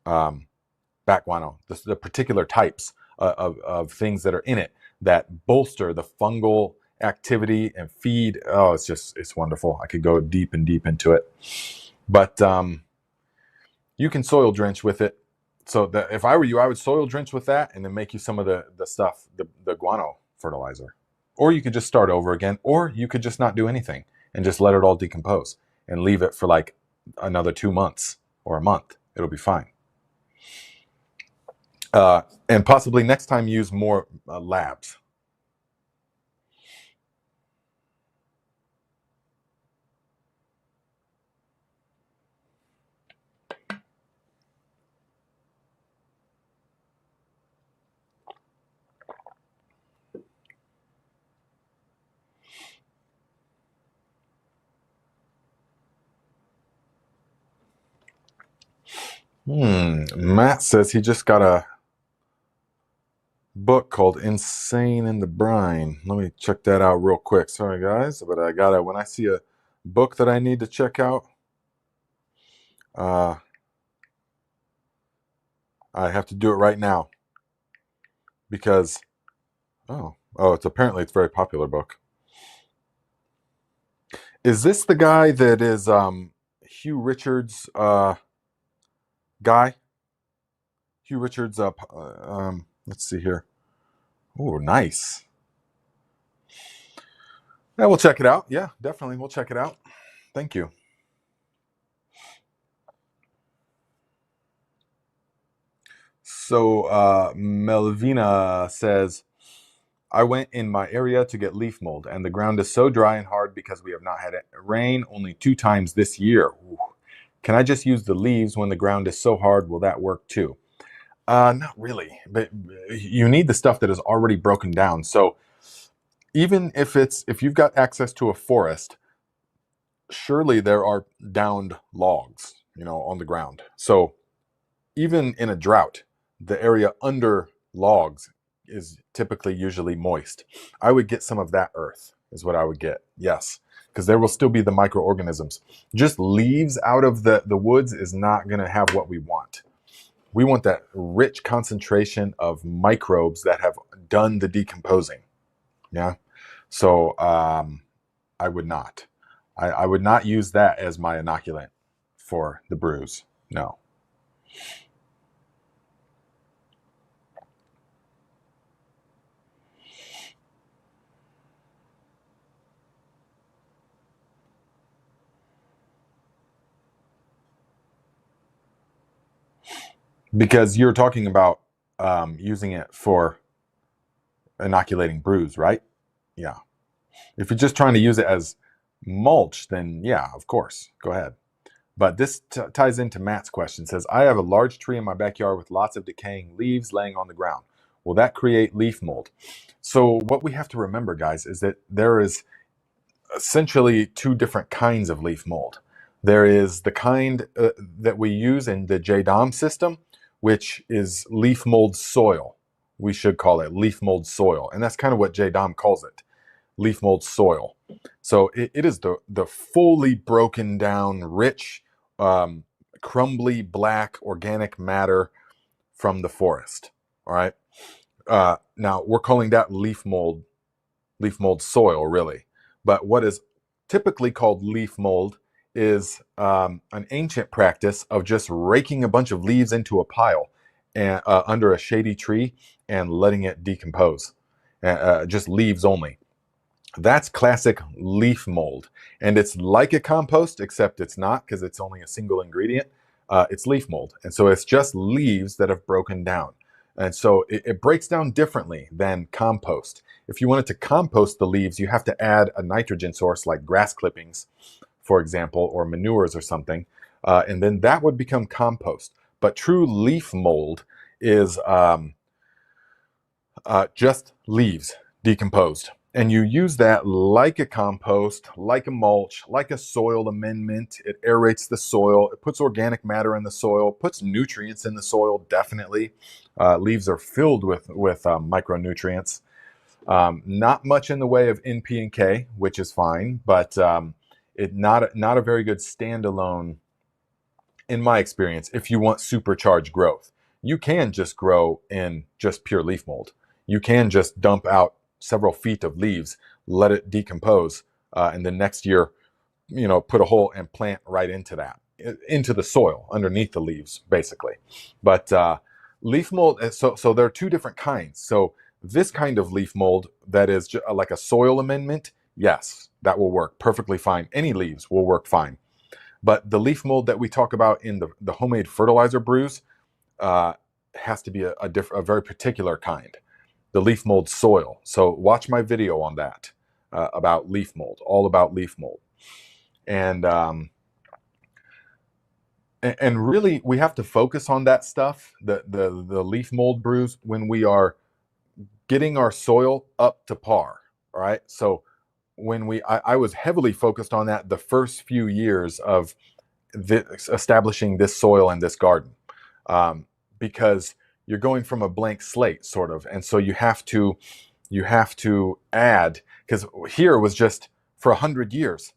bat guano, the particular types of things that are in it that bolster the fungal activity and feed. Oh, it's wonderful. I could go deep into it, but you can soil drench with it. So if I were you, I would soil drench with that and then make you some of the stuff, the guano fertilizer. Or you could just start over again, or you could just not do anything and just let it all decompose and leave it for like another 2 months or a month. It'll be fine. And possibly next time use more labs. Matt says he just got a book called Insane in the Brine. Let me check that out real quick. Sorry, guys, but I gotta, when I see a book that I need to check out, I have to do it right now because, it's apparently it's a very popular book. Is this the guy that is Hugh Richards' guy? Hugh Richards, let's see here. Oh, nice. Yeah, we'll check it out. Yeah, definitely. We'll check it out. Thank you. So, Melvina says, I went in my area to get leaf mold, and the ground is so dry and hard because we have not had rain only 2 times this year. Ooh. Can I just use the leaves when the ground is so hard? Will that work too? Not really, but you need the stuff that is already broken down. So even if you've got access to a forest, surely there are downed logs, on the ground. So even in a drought, the area under logs is typically usually moist. I would get some of that earth is what I would get. Yes, because there will still be the microorganisms. Just leaves out of the woods is not going to have what we want. We want that rich concentration of microbes that have done the decomposing. Yeah. So I would not. I would not use that as my inoculant for the brews. No. Because you're talking about using it for inoculating brews, right? Yeah. If you're just trying to use it as mulch, then yeah, of course, go ahead. But this ties into Matt's question. It says, I have a large tree in my backyard with lots of decaying leaves laying on the ground. Will that create leaf mold? So what we have to remember, guys, is that there is essentially 2 different kinds of leaf mold. There is the kind that we use in the JDOM system, which is leaf mold soil. We should call it leaf mold soil. And that's kind of what JDOM calls it, leaf mold soil. So it is the fully broken down, rich, crumbly black organic matter from the forest. All right. Now we're calling that leaf mold soil, really. But what is typically called leaf mold is an ancient practice of just raking a bunch of leaves into a pile and, under a shady tree and letting it decompose. Just leaves only. That's classic leaf mold. And it's like a compost, except it's not because it's only a single ingredient. It's leaf mold. And so it's just leaves that have broken down. And so it breaks down differently than compost. If you wanted to compost the leaves, you have to add a nitrogen source like grass clippings, for example, or manures or something. And then that would become compost. But true leaf mold is just leaves decomposed. And you use that like a compost, like a mulch, like a soil amendment. It aerates the soil. It puts organic matter in the soil, puts nutrients in the soil, definitely. Leaves are filled with micronutrients. Not much in the way of NP and K, which is fine, but it not a very good standalone, in my experience, if you want supercharged growth. You can just grow in just pure leaf mold. You can just dump out several feet of leaves, let it decompose, and then next year, put a hole and plant right into that, into the soil underneath the leaves, basically. But leaf mold, so there are 2 different kinds. So this kind of leaf mold that is like a soil amendment, yes, that will work perfectly fine. Any leaves will work fine. But the leaf mold that we talk about in the homemade fertilizer brews has to be a very particular kind, the leaf mold soil. So watch my video on that about leaf mold, all about leaf mold. And really, we have to focus on that stuff, the leaf mold brews, when we are getting our soil up to par. All right. So when I was heavily focused on that the first few years of establishing this soil in this garden. because you're going from a blank slate, sort of, and so you have to add, because here it was just for 100 years.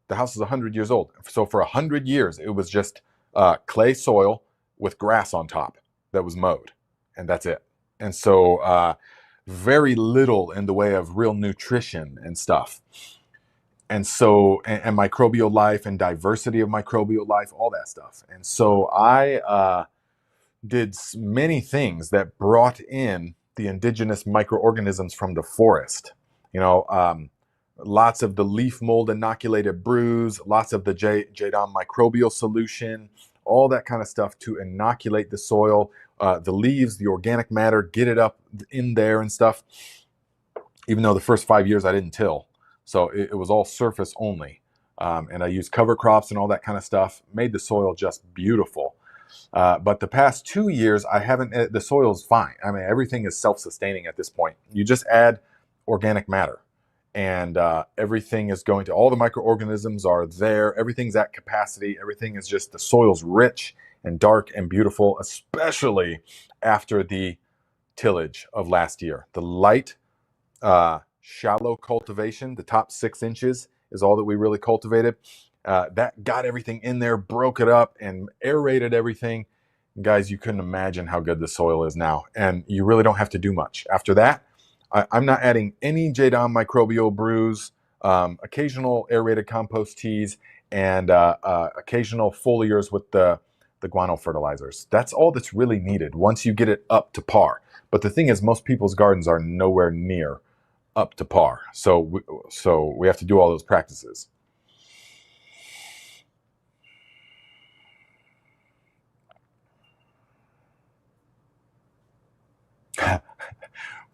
The house is 100 years old, so for 100 years it was just clay soil with grass on top that was mowed, and that's it. And so very little in the way of real nutrition and stuff. And so, and microbial life and diversity of microbial life, all that stuff. And so I did many things that brought in the indigenous microorganisms from the forest. You know, lots of the leaf mold inoculated brews, lots of the Jadam microbial solution, all that kind of stuff to inoculate the soil, the leaves, the organic matter, get it up in there and stuff. Even though the first 5 years I didn't till. So it was all surface only. And I used cover crops and all that kind of stuff, made the soil just beautiful. But the past 2 years, I haven't, the soil's fine. I mean, everything is self-sustaining at this point. You just add organic matter and everything is going to, all the microorganisms are there. Everything's at capacity. Everything is just, the soil's rich and dark and beautiful, especially after the tillage of last year. The light, shallow cultivation, the top 6 inches is all that we really cultivated. That got everything in there, broke it up, and aerated everything. Guys, you couldn't imagine how good the soil is now. And you really don't have to do much. After that, I'm not adding any Jadam microbial brews, occasional aerated compost teas, and occasional foliars with the guano fertilizers. That's all that's really needed once you get it up to par. But the thing is, most people's gardens are nowhere near up to par. So we have to do all those practices.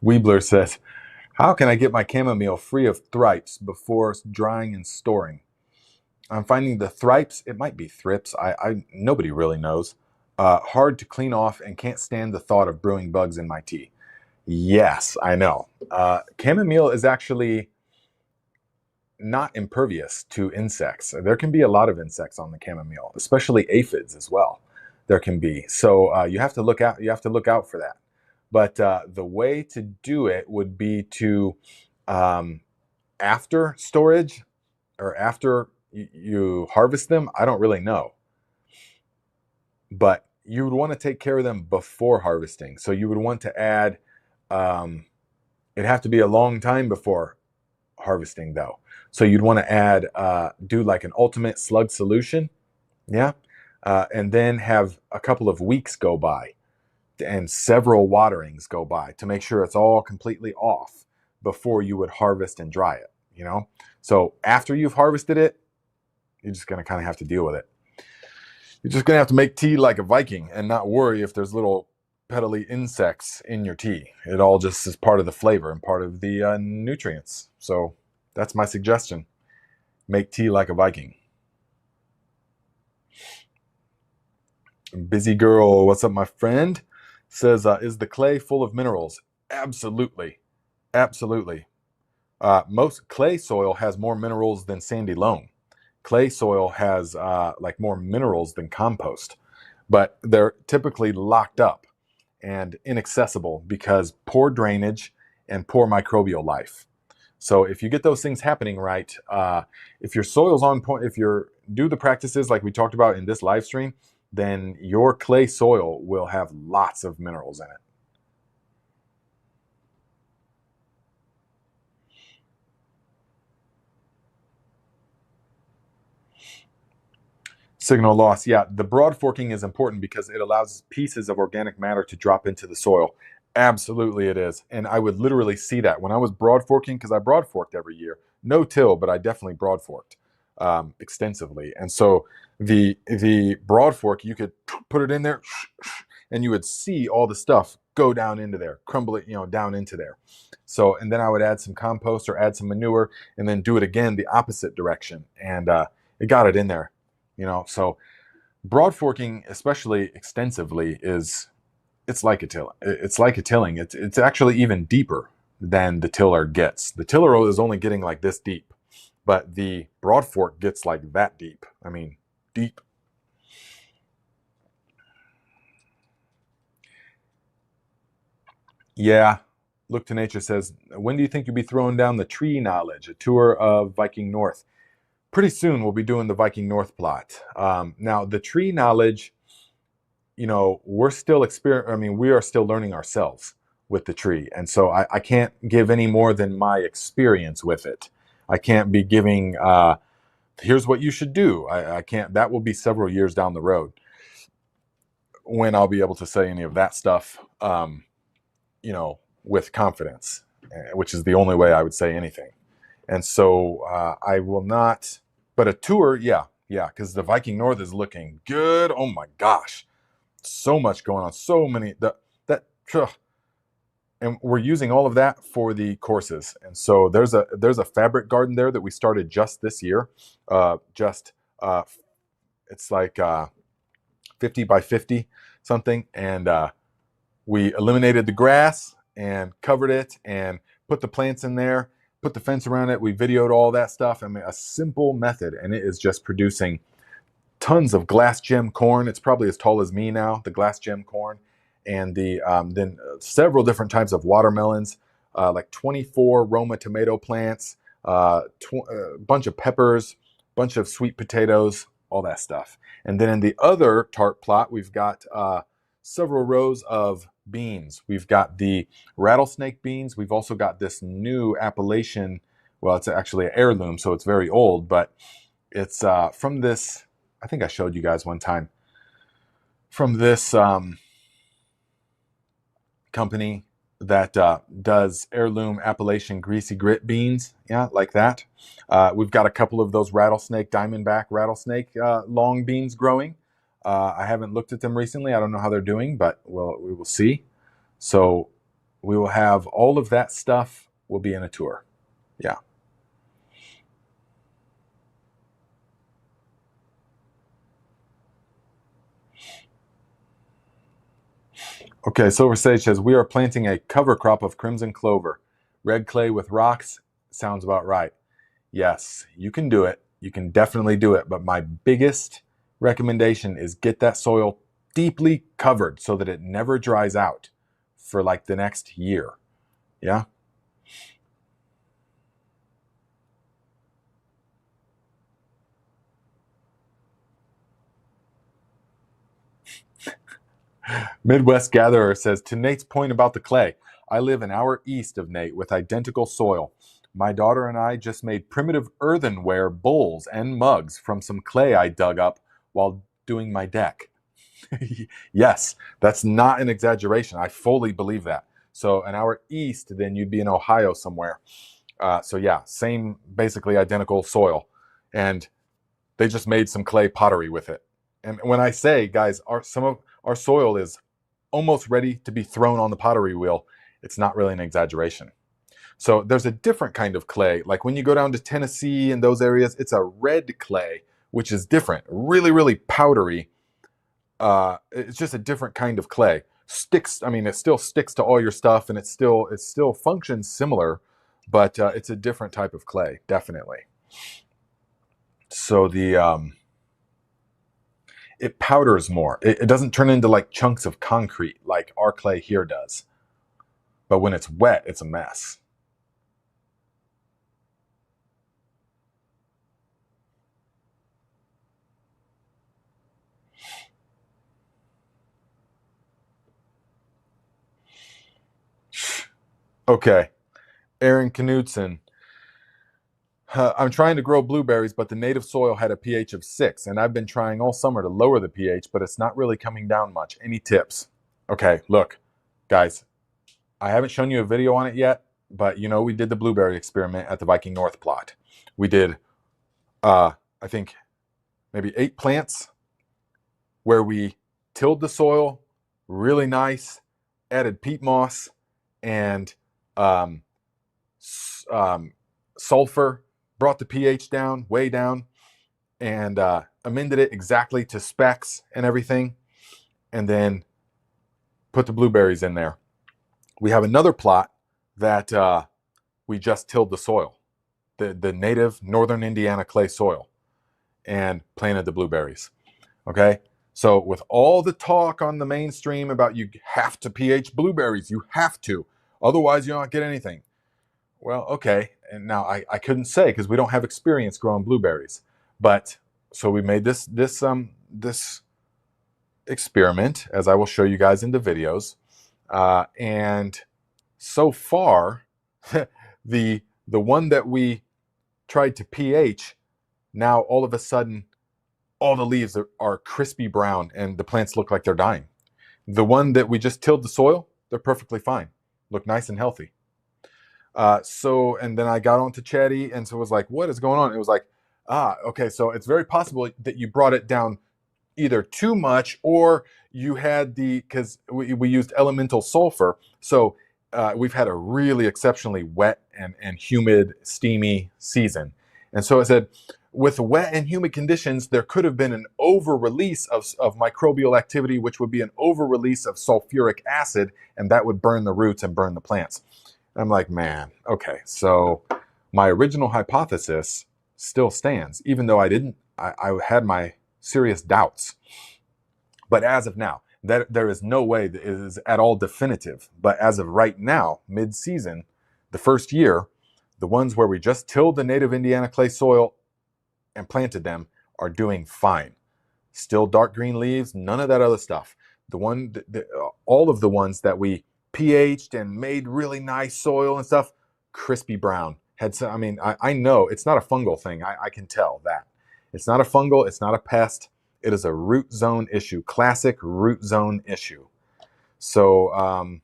Weebler says, how can I get my chamomile free of thrips before drying and storing? I'm finding the thrips, it might be thrips, nobody really knows, hard to clean off and can't stand the thought of brewing bugs in my tea. Yes, I know. Chamomile is actually not impervious to insects. There can be a lot of insects on the chamomile, especially aphids as well. There can be. So you have to look out. You have to look out for that. But the way to do it would be to, after storage or after you harvest them, I don't really know. But you would want to take care of them before harvesting. So you would want to add, it'd have to be a long time before harvesting though. So you'd want to add, do like an ultimate slug solution. Yeah. And then have a couple of weeks go by and several waterings go by to make sure it's all completely off before you would harvest and dry it, you know? So after you've harvested it, you're just going to kind of have to deal with it. You're just going to have to make tea like a Viking and not worry if there's little petally insects in your tea. It all just is part of the flavor and part of the nutrients. So that's my suggestion. Make tea like a Viking. Busy girl, what's up, my friend? Says, is the clay full of minerals? Absolutely. Absolutely. Most clay soil has more minerals than sandy loam. Clay soil has like more minerals than compost, but they're typically locked up and inaccessible because poor drainage and poor microbial life. So if you get those things happening right, if your soil's on point, if you do the practices like we talked about in this live stream, then your clay soil will have lots of minerals in it. Signal loss. Yeah, the broad forking is important because it allows pieces of organic matter to drop into the soil. Absolutely it is. And I would literally see that when I was broad forking, because I broad forked every year. No till, but I definitely broad forked extensively. And so the broad fork, you could put it in there and you would see all the stuff go down into there, crumble it, down into there. So, and then I would add some compost or add some manure and then do it again the opposite direction. And it got it in there. So broad forking, especially extensively, it's like a tilling. It's like a tilling. It's actually even deeper than the tiller gets. The tiller is only getting like this deep, but the broad fork gets like that deep. I mean, deep. Yeah. Look to Nature says, when do you think you'll be throwing down the tree knowledge? A tour of Viking North. Pretty soon we'll be doing the Viking North plot. Now the tree knowledge, we're still we are still learning ourselves with the tree. And so I can't give any more than my experience with it. I can't be giving, here's what you should do. I can't, that will be several years down the road when I'll be able to say any of that stuff, with confidence, which is the only way I would say anything. And so I will not, but a tour, yeah, because the Viking North is looking good. Oh my gosh, so much going on, so many and we're using all of that for the courses. And so there's a fabric garden there that we started just this year. It's like 50 by 50 something, and we eliminated the grass and covered it and put the plants in there, put the fence around it. We videoed all that stuff. I mean, a simple method, and it is just producing tons of glass gem corn. It's probably as tall as me now, the glass gem corn. And then several different types of watermelons, like 24 Roma tomato plants, a bunch of peppers, bunch of sweet potatoes, all that stuff. And then in the other tart plot, we've got several rows of beans. We've got the rattlesnake beans. We've also got this new Appalachian, well, it's actually an heirloom, so it's very old, but it's from this, I think I showed you guys one time, from this company that does heirloom Appalachian greasy grit beans, yeah, like that. We've got a couple of those rattlesnake, diamondback rattlesnake long beans growing. I haven't looked at them recently. I don't know how they're doing, but we will see. So we will have all of that stuff will be in a tour. Yeah. Okay, Silver Sage says, we are planting a cover crop of crimson clover. Red clay with rocks sounds about right. Yes, you can do it. You can definitely do it. But my biggest recommendation is get that soil deeply covered so that it never dries out for like the next year. Yeah. Midwest Gatherer says, to Nate's point about the clay, I live an hour east of Nate with identical soil. My daughter and I just made primitive earthenware bowls and mugs from some clay I dug up while doing my deck. Yes, that's not an exaggeration. I fully believe that. So an hour east, then you'd be in Ohio somewhere. So yeah, same, basically identical soil. And they just made some clay pottery with it. And when I say, guys, some of our soil is almost ready to be thrown on the pottery wheel, it's not really an exaggeration. So there's a different kind of clay. Like when you go down to Tennessee and those areas, it's a red clay, which is different, really, really powdery. It's just a different kind of clay. Sticks, I mean, it still sticks to all your stuff, and it still functions similar, but it's a different type of clay, definitely. So it powders more. It doesn't turn into like chunks of concrete like our clay here does. But when it's wet, it's a mess. Okay, Aaron Knudsen. I'm trying to grow blueberries, but the native soil had a pH of 6, and I've been trying all summer to lower the pH, but it's not really coming down much. Any tips? Okay, look, guys, I haven't shown you a video on it yet, but we did the blueberry experiment at the Viking North plot. We did, I think, maybe 8 plants where we tilled the soil really nice, added peat moss and sulfur, brought the pH down, way down, and amended it exactly to specs and everything, and then put the blueberries in there. We have another plot that we just tilled the soil, the native northern Indiana clay soil, and planted the blueberries. Okay, So with all the talk on the mainstream about you have to pH blueberries, you have to, otherwise you don't get anything. Well, okay. And now I couldn't say because we don't have experience growing blueberries. But so we made this experiment, as I will show you guys in the videos. And so far, the one that we tried to pH, now all of a sudden, all the leaves are crispy brown and the plants look like they're dying. The one that we just tilled the soil, they're perfectly fine, look nice and healthy. And then I got onto Chatty, and so it was like, what is going on? It was like, okay, so it's very possible that you brought it down either too much, or you had because we used elemental sulfur. So we've had a really exceptionally wet and humid, steamy season. And so I said, with wet and humid conditions, there could have been an over-release of microbial activity, which would be an over-release of sulfuric acid, and that would burn the roots and burn the plants. And I'm like, man, okay, so my original hypothesis still stands, even though I had my serious doubts. But as of now, there is no way that it is at all definitive. But as of right now, mid-season, the first year, the ones where we just tilled the native Indiana clay soil and planted them are doing fine. Still dark green leaves, none of that other stuff. All of the ones that we pH'd and made really nice soil and stuff, crispy brown. I know it's not a fungal thing. I can tell that. It's not a fungal, it's not a pest. It is a root zone issue, classic root zone issue. So,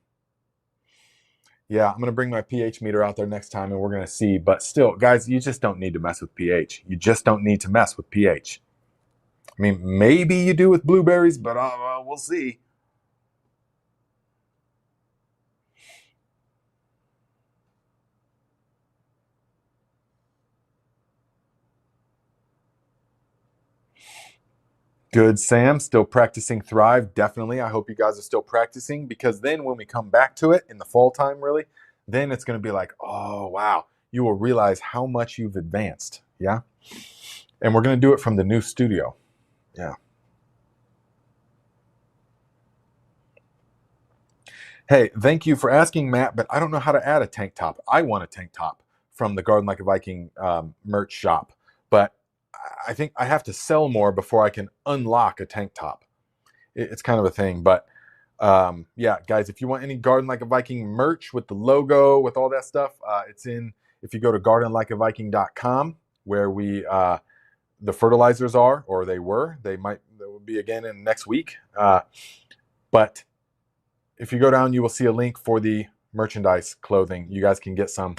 yeah, I'm going to bring my pH meter out there next time and we're going to see. But still, guys, you just don't need to mess with pH. You just don't need to mess with pH. I mean, maybe you do with blueberries, but we'll see. Good, Sam. Still practicing Thrive. Definitely. I hope you guys are still practicing, because then when we come back to it in the fall time, really, then it's going to be like, oh, wow. You will realize how much you've advanced. Yeah. And we're going to do it from the new studio. Yeah. Hey, thank you for asking, Matt, but I don't know how to add a tank top. I want a tank top from the Garden Like a Viking merch shop, but I think I have to sell more before I can unlock a tank top. It's kind of a thing, but yeah, guys, if you want any Garden Like a Viking merch with the logo, with all that stuff, it's in, if you go to gardenlikeaviking.com, where the fertilizers are, or they will be again in next week. But if you go down, you will see a link for the merchandise clothing. You guys can get some.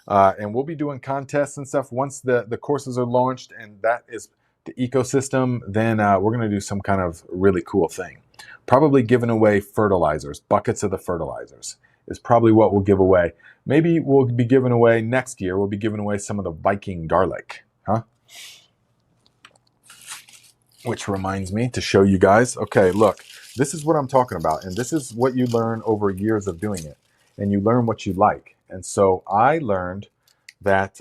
And we'll be doing contests and stuff once the courses are launched, and that is the ecosystem. Then we're going to do some kind of really cool thing. Probably giving away fertilizers, buckets of the fertilizers is probably what we'll give away. Maybe we'll be giving away next year. We'll be giving away some of the Viking garlic, huh? Which reminds me to show you guys. Okay, look, this is what I'm talking about, and this is what you learn over years of doing it, and you learn what you like. And so I learned that,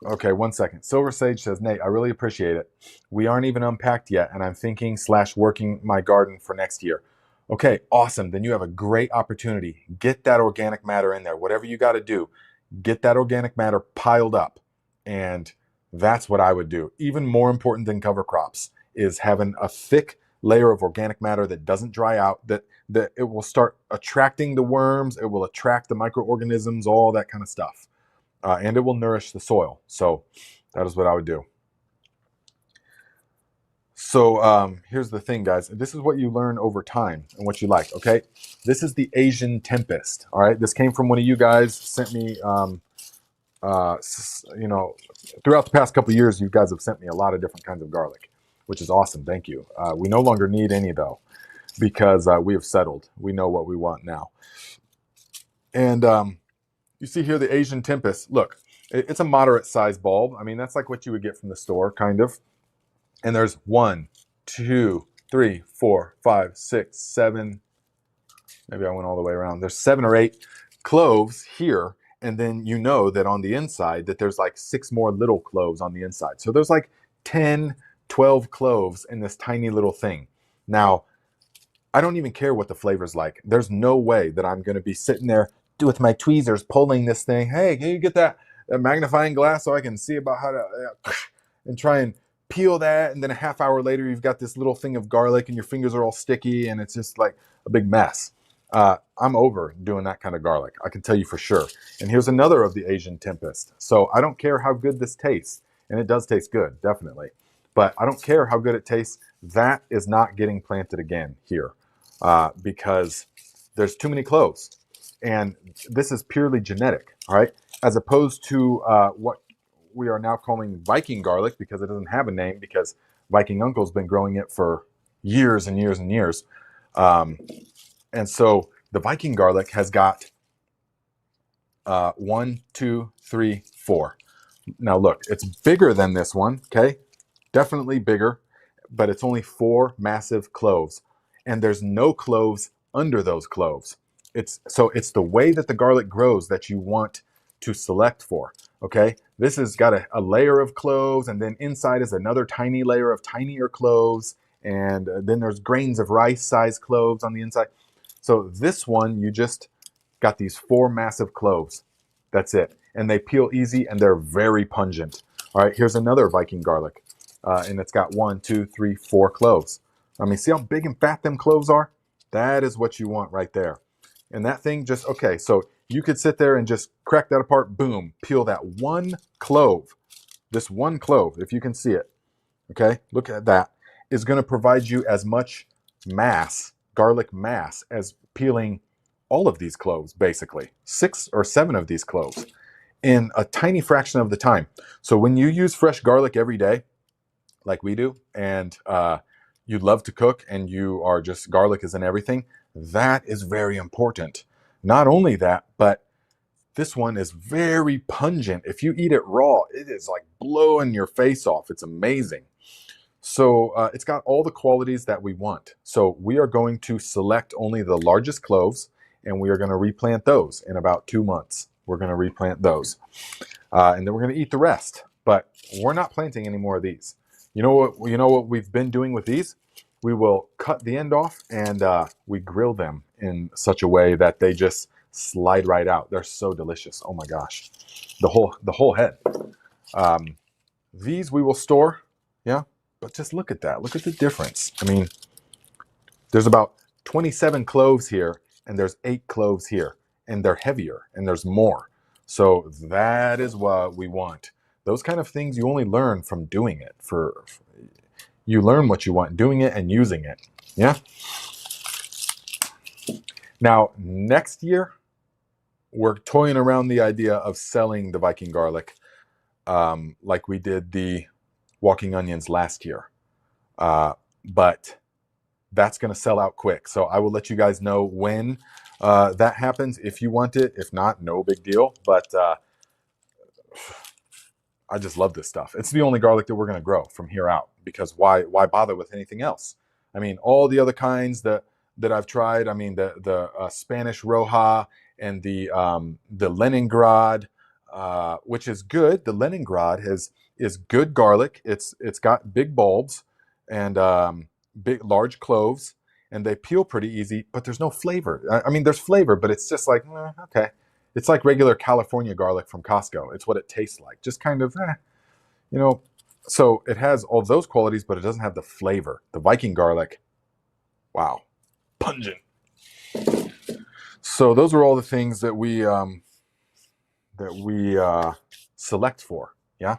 okay, 1 second. Silver Sage says, Nate, I really appreciate it. We aren't even unpacked yet, and I'm thinking/working my garden for next year. Okay, awesome. Then you have a great opportunity. Get that organic matter in there. Whatever you got to do, get that organic matter piled up. And that's what I would do. Even more important than cover crops is having a thick layer of organic matter that doesn't dry out, that it will start attracting the worms, it will attract the microorganisms, all that kind of stuff. And it will nourish the soil. So that is what I would do. So here's the thing, guys. This is what you learn over time and what you like, okay? This is the Asian Tempest, all right? This came from one of you guys, sent me, you know, throughout the past couple of years, you guys have sent me a lot of different kinds of garlic, which is awesome. Thank you. We no longer need any, though, because we have settled. We know what we want now. And you see here the Asian Tempest. Look, it's a moderate size bulb. I mean, that's like what you would get from the store, kind of. And there's 1, 2, 3, 4, 5, 6, 7. Maybe I went all the way around. There's 7 or 8 cloves here. And then you know that on the inside that there's like 6 more little cloves on the inside. So there's like 10, 12 cloves in this tiny little thing. Now, I don't even care what the flavor's like. There's no way that I'm going to be sitting there with my tweezers pulling this thing. Hey, can you get that magnifying glass so I can see about how to and try and peel that, and then a half hour later you've got this little thing of garlic and your fingers are all sticky and it's just like a big mess. I'm over doing that kind of garlic, I can tell you for sure. And here's another of the Asian tempest. So I don't care how good this tastes, and it does taste good, definitely, but I don't care how good it tastes. That is not getting planted again here because there's too many cloves. And this is purely genetic, all right? As opposed to what we are now calling Viking garlic, because it doesn't have a name, because Viking Uncle's been growing it for years and years and years. And so the Viking garlic has got 1, 2, 3, 4. Now look, it's bigger than this one, okay? Definitely bigger, but it's only 4 massive cloves. And there's no cloves under those cloves. It's the way that the garlic grows that you want to select for, okay? This has got a layer of cloves, and then inside is another tiny layer of tinier cloves, and then there's grains of rice-sized cloves on the inside. So this one, you just got these 4 massive cloves. That's it. And they peel easy, and they're very pungent. All right, here's another Viking garlic, and it's got 1, 2, 3, 4 cloves. I mean, see how big and fat them cloves are? That is what you want right there. And that thing just, okay, so you could sit there and just crack that apart, boom, peel that 1 clove. This 1 clove, if you can see it, okay, look at that, is going to provide you as much mass, garlic mass, as peeling all of these cloves, basically. 6 or 7 of these cloves in a tiny fraction of the time. So when you use fresh garlic every day, like we do, and you love to cook and you are just, garlic is in everything, that is very important. Not only that, but this one is very pungent. If you eat it raw, it is like blowing your face off. It's amazing. So it's got all the qualities that we want. So we are going to select only the largest cloves, and we are going to replant those in about 2 months. We're going to replant those. And then we're going to eat the rest. But we're not planting any more of these. You know what we've been doing with these? We will cut the end off, and we grill them in such a way that they just slide right out. They're so delicious. Oh my gosh. The whole head. These we will store. Yeah. But just look at that. Look at the difference. I mean, there's about 27 cloves here, and there's 8 cloves here, and they're heavier, and there's more. So that is what we want. Those kind of things you only learn from doing it. You learn what you want, doing it and using it. Yeah. Now, next year, we're toying around the idea of selling the Viking garlic, like we did the walking onions last year. But that's going to sell out quick. So I will let you guys know when that happens, if you want it. If not, no big deal. But I just love this stuff. It's the only garlic that we're going to grow from here out, because why bother with anything else? I mean, all the other kinds that I've tried, I mean, the Spanish Roja and the Leningrad, which is good. The Leningrad is good garlic. It's got big bulbs and large cloves, and they peel pretty easy, but there's no flavor. I mean, there's flavor, but it's just like, okay. It's like regular California garlic from Costco. It's what it tastes like. Just kind of, so it has all those qualities, but it doesn't have the flavor. The Viking garlic, wow, pungent. So those are all the things that we select for, yeah?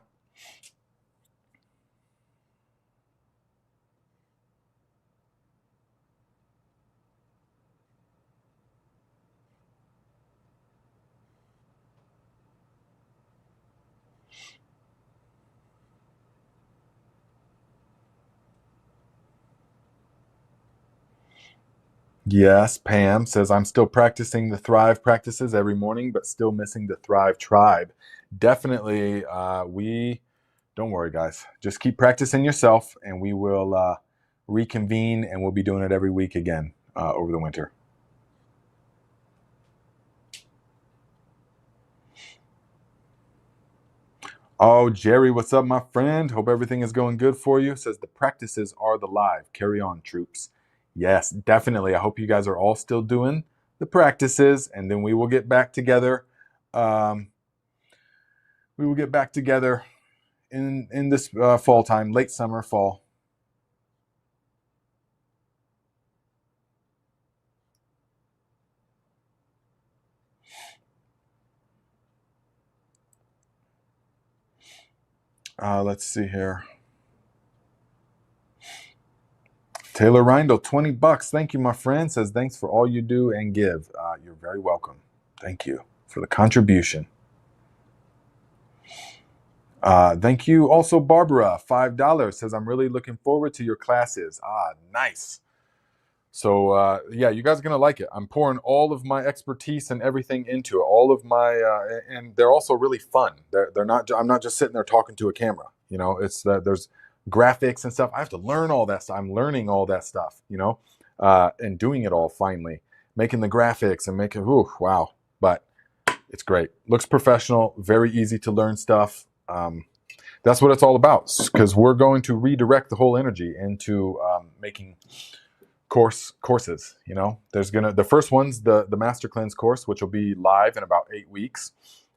Yes, Pam says, I'm still practicing the Thrive practices every morning, but still missing the Thrive tribe. Definitely, don't worry, guys. Just keep practicing yourself, and we will reconvene, and we'll be doing it every week again over the winter. Oh, Jerry, what's up, my friend? Hope everything is going good for you. Says the practices are the live. Carry on, troops. Yes, definitely. I hope you guys are all still doing the practices, and then we will get back together. Um, we will get back together in this fall time, late summer, fall. Let's see here. Taylor Reindl, $20. Thank you, my friend. Says thanks for all you do and give. You're very welcome. Thank you for the contribution. Thank you also, Barbara, $5. Says I'm really looking forward to your classes. Nice. So yeah, you guys are gonna like it. I'm pouring all of my expertise and everything into it. All of my and they're also really fun. They're not. I'm not just sitting there talking to a camera. You know, it's that there's graphics and stuff. I have to learn all that stuff. I'm learning all that stuff. You know, and doing it all finally, making the graphics and making. Ooh, wow! But it's great. Looks professional. Very easy to learn stuff. That's what it's all about. Because we're going to redirect the whole energy into making courses. You know, there's gonna the first one's the master cleanse course, which will be live in about 8 weeks,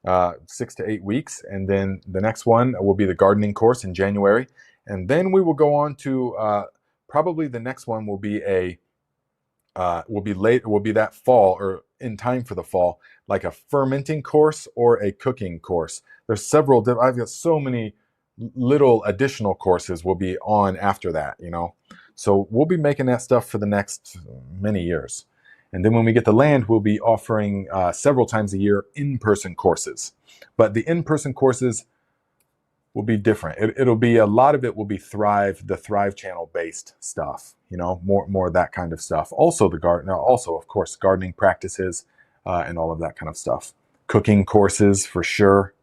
6 to 8 weeks, and then the next one will be the gardening course in January, and then we will go on to probably the next one will be a will be that fall or in time for the fall, like a fermenting course or a cooking course. There's several. I've got so many little additional courses will be on after that. You know, so we'll be making that stuff for the next many years. And then when we get the land, we'll be offering several times a year in-person courses. But the in-person courses will be different. It'll be a lot of it will be the Thrive channel based stuff. You know, more of that kind of stuff. Also the garden, also of course gardening practices and all of that kind of stuff. Cooking courses for sure.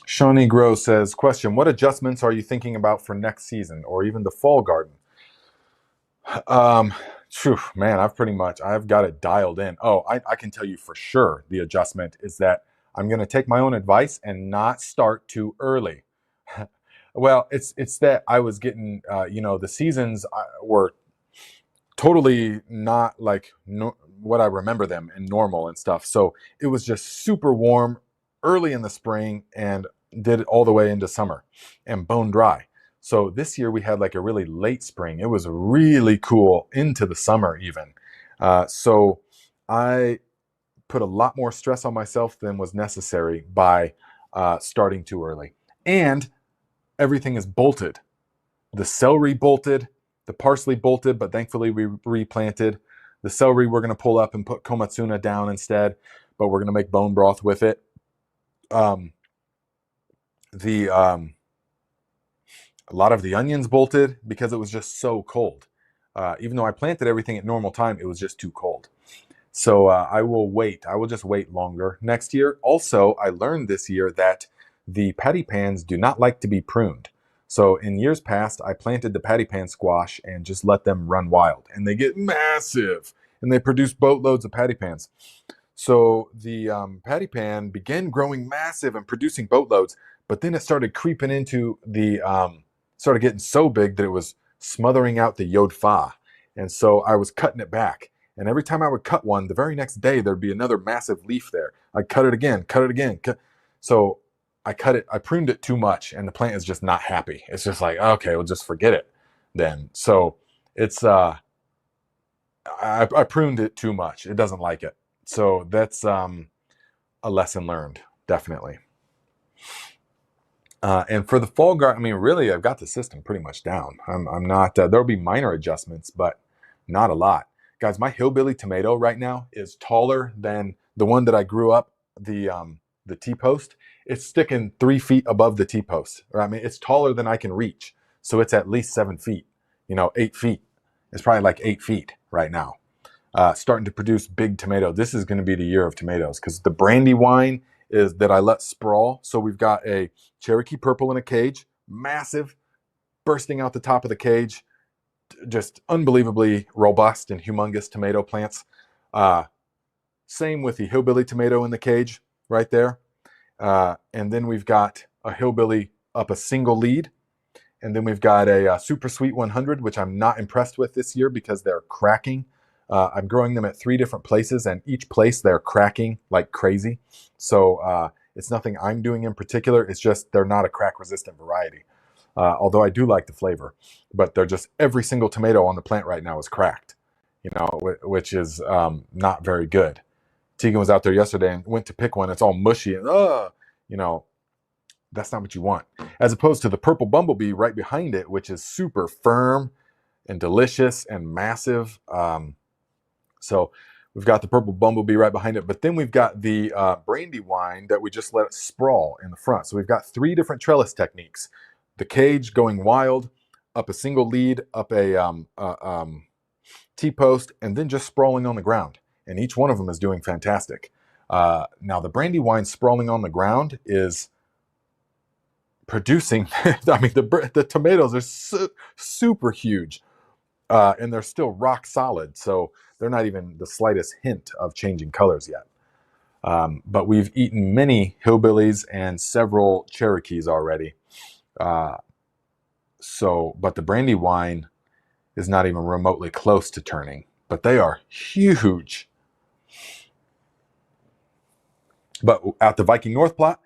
Shawnee Grow says, question, what adjustments are you thinking about for next season or even the fall garden? Um, man, I've got it dialed in. Oh, I can tell you for sure the adjustment is that I'm going to take my own advice and not start too early. Well, it's that I was getting, the seasons were totally not like what I remember them and normal and stuff. So it was just super warm early in the spring and did it all the way into summer and bone dry. So this year we had like a really late spring. It was really cool into the summer even. So I put a lot more stress on myself than was necessary by starting too early. And everything is bolted. The celery bolted, the parsley bolted, but thankfully we replanted. The celery we're going to pull up and put komatsuna down instead, but we're going to make bone broth with it. A lot of the onions bolted because it was just so cold. Even though I planted everything at normal time, it was just too cold. So I will wait. I will just wait longer next year. Also, I learned this year that the patty pans do not like to be pruned. So in years past, I planted the patty pan squash and just let them run wild. And they get massive. And they produce boatloads of patty pans. So the patty pan began growing massive and producing boatloads. But then it started creeping into started getting so big that it was smothering out the yod fa. And so I was cutting it back. And every time I would cut one, the very next day, there'd be another massive leaf there. I'd cut it again, cut it again. So I pruned it too much, and the plant is just not happy. It's just like, okay, we'll just forget it then. So it's, I pruned it too much. It doesn't like it. So that's a lesson learned, definitely. And for the fall garden, I mean, really, I've got the system pretty much down. I'm not, there'll be minor adjustments, but not a lot. Guys, my hillbilly tomato right now is taller than the one that I grew up, the T-post. It's sticking 3 feet above the T-post. I mean, it's taller than I can reach. So it's at least 7 feet, 8 feet. It's probably like 8 feet right now. Starting to produce big tomato. This is going to be the year of tomatoes because the brandy wine is that I let sprawl. So we've got a Cherokee purple in a cage, massive, bursting out the top of the cage, just unbelievably robust and humongous tomato plants. Same with the hillbilly tomato in the cage right there. And then we've got a hillbilly up a single lead. And then we've got a super sweet 100, which I'm not impressed with this year because they're cracking. I'm growing them at 3 different places, and each place they're cracking like crazy. So it's nothing I'm doing in particular. It's just they're not a crack-resistant variety. Although I do like the flavor, but they're just every single tomato on the plant right now is cracked, which is not very good. Tegan was out there yesterday and went to pick one. It's all mushy and that's not what you want. As opposed to the purple bumblebee right behind it, which is super firm and delicious and massive. So we've got the purple bumblebee right behind it, but then we've got the brandywine that we just let it sprawl in the front. So we've got 3 different trellis techniques: the cage going wild, up a single lead, up a T-post, and then just sprawling on the ground. And each one of them is doing fantastic. Now the brandywine sprawling on the ground is producing, I mean, the tomatoes are super huge, and they're still rock solid. So they're not even the slightest hint of changing colors yet. But we've eaten many hillbillies and several Cherokees already. But the brandywine is not even remotely close to turning, but they are huge. But at the Viking North plot,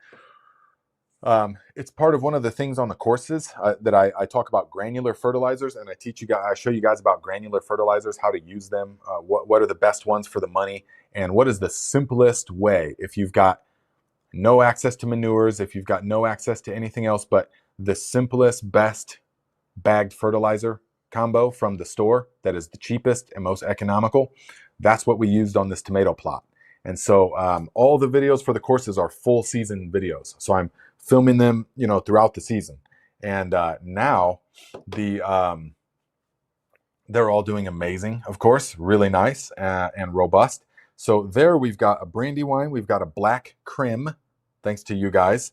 it's part of one of the things on the courses that I talk about granular fertilizers, and I show you guys about granular fertilizers, how to use them, what are the best ones for the money, and what is the simplest way if you've got no access to manures, if you've got no access to anything else, but the simplest, best bagged fertilizer combo from the store that is the cheapest and most economical. That's what we used on this tomato plot. And so all the videos for the courses are full season videos. So I'm filming them, throughout the season. And now they're all doing amazing, of course, really nice and robust. So there we've got a brandywine, we've got a black Krim, thanks to you guys.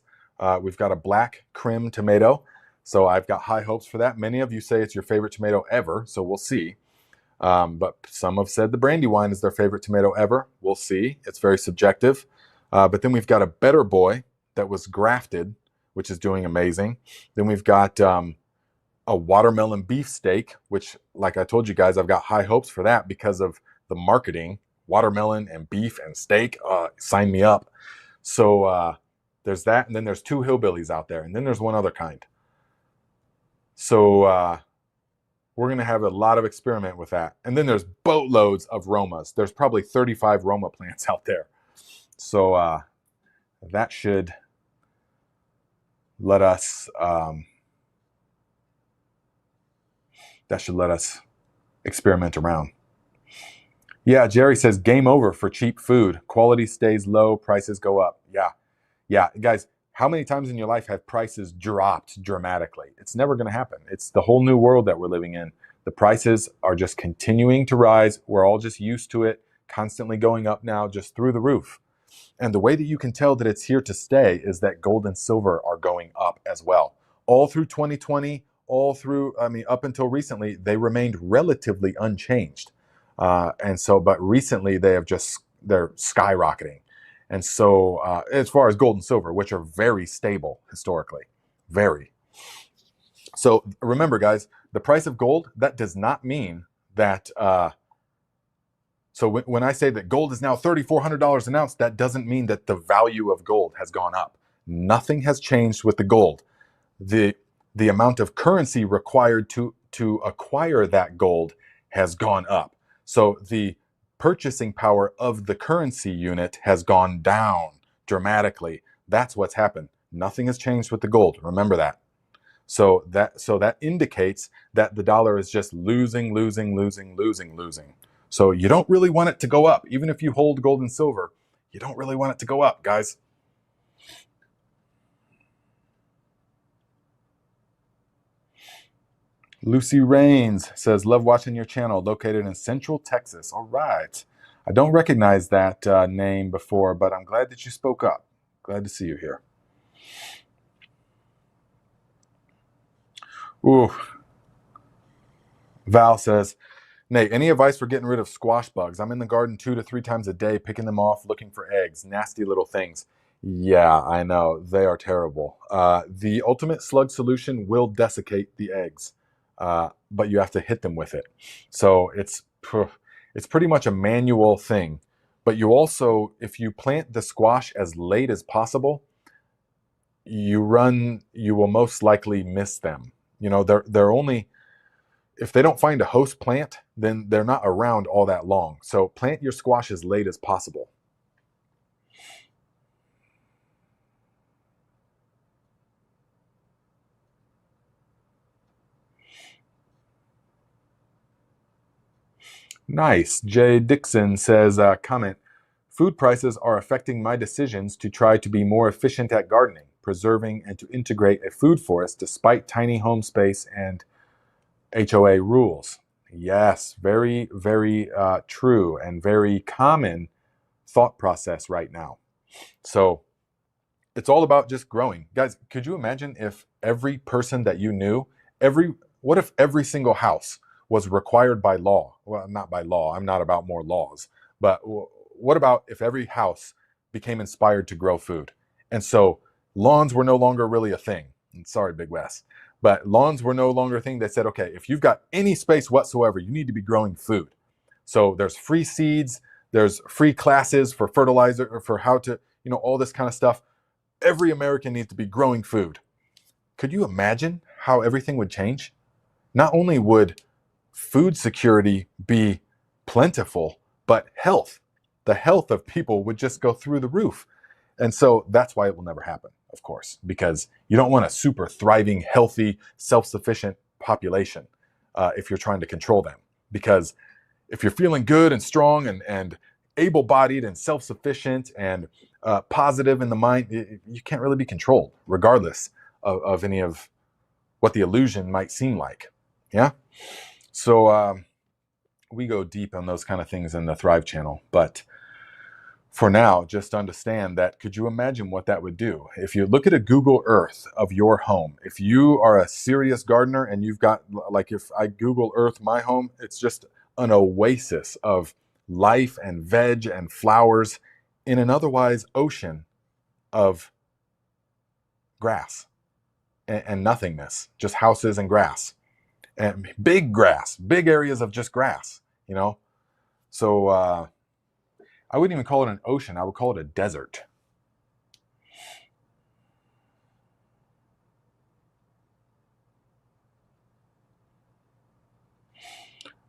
We've got a black Krim tomato. So I've got high hopes for that. Many of you say it's your favorite tomato ever, so we'll see. But some have said the brandywine is their favorite tomato ever. We'll see. It's very subjective. But then we've got a Better Boy that was grafted, which is doing amazing. Then we've got a watermelon beefsteak, which, like I told you guys, I've got high hopes for that because of the marketing. Watermelon and beef and steak, sign me up. So there's that, and then there's 2 hillbillies out there, and then there's one other kind. So we're going to have a lot of experiment with that. And then there's boatloads of Romas. There's probably 35 Roma plants out there. So that should let us experiment around. Yeah, Jerry says game over for cheap food. Quality stays low, prices go up. Yeah, guys, how many times in your life have prices dropped dramatically? It's never going to happen. It's the whole new world that we're living in. The prices are just continuing to rise. We're all just used to it, constantly going up now, just through the roof. And the way that you can tell that it's here to stay is that gold and silver are going up as well. All through 2020, up until recently, they remained relatively unchanged. But recently they're skyrocketing. And so as far as gold and silver, which are very stable historically, very. So remember, guys, the price of gold, that does not mean that, so when I say that gold is now $3,400 an ounce, that doesn't mean that the value of gold has gone up. Nothing has changed with the gold. The amount of currency required to acquire that gold has gone up. So the purchasing power of the currency unit has gone down dramatically. That's what's happened. Nothing has changed with the gold. Remember that. So that indicates that the dollar is just losing. So you don't really want it to go up. Even if you hold gold and silver, you don't really want it to go up, guys. Lucy Rains says, love watching your channel, located in Central Texas. All right. I don't recognize that name before, but I'm glad that you spoke up. Glad to see you here. Ooh. Val says, Nate, any advice for getting rid of squash bugs? I'm in the garden 2 to 3 times a day, picking them off, looking for eggs. Nasty little things. Yeah, I know. They are terrible. The ultimate slug solution will desiccate the eggs, but you have to hit them with it. So it's pretty much a manual thing. But you also, if you plant the squash as late as possible, you will most likely miss them. You know, they're only, if they don't find a host plant, then they're not around all that long. So plant your squash as late as possible. Nice. Jay Dixon says, comment, food prices are affecting my decisions to try to be more efficient at gardening, preserving, and to integrate a food forest despite tiny home space and HOA rules. Yes, very, very true and very common thought process right now. So it's all about just growing. Guys, could you imagine if every person that you knew, what if every single house was required by law? Well, not by law. I'm not about more laws. But what about if every house became inspired to grow food? And so lawns were no longer really a thing. And sorry, Big West. But lawns were no longer a thing. They said, okay, if you've got any space whatsoever, you need to be growing food. So there's free seeds, there's free classes for fertilizer, or for how to, all this kind of stuff. Every American needs to be growing food. Could you imagine how everything would change? Not only would food security be plentiful, but the health of people would just go through the roof. And so that's why it will never happen, of course, because you don't want a super thriving, healthy, self-sufficient population if you're trying to control them. Because if you're feeling good and strong and able-bodied and self-sufficient and positive in the mind, you can't really be controlled, regardless of any of what the illusion might seem like. Yeah? So we go deep on those kind of things in the Thrive channel. But for now, just understand that, could you imagine what that would do? If you look at a Google Earth of your home, if you are a serious gardener and you've got, like if I Google Earth my home, it's just an oasis of life and veg and flowers in an otherwise ocean of grass and nothingness, just houses and grass and big grass, big areas of just grass, So I wouldn't even call it an ocean. I would call it a desert.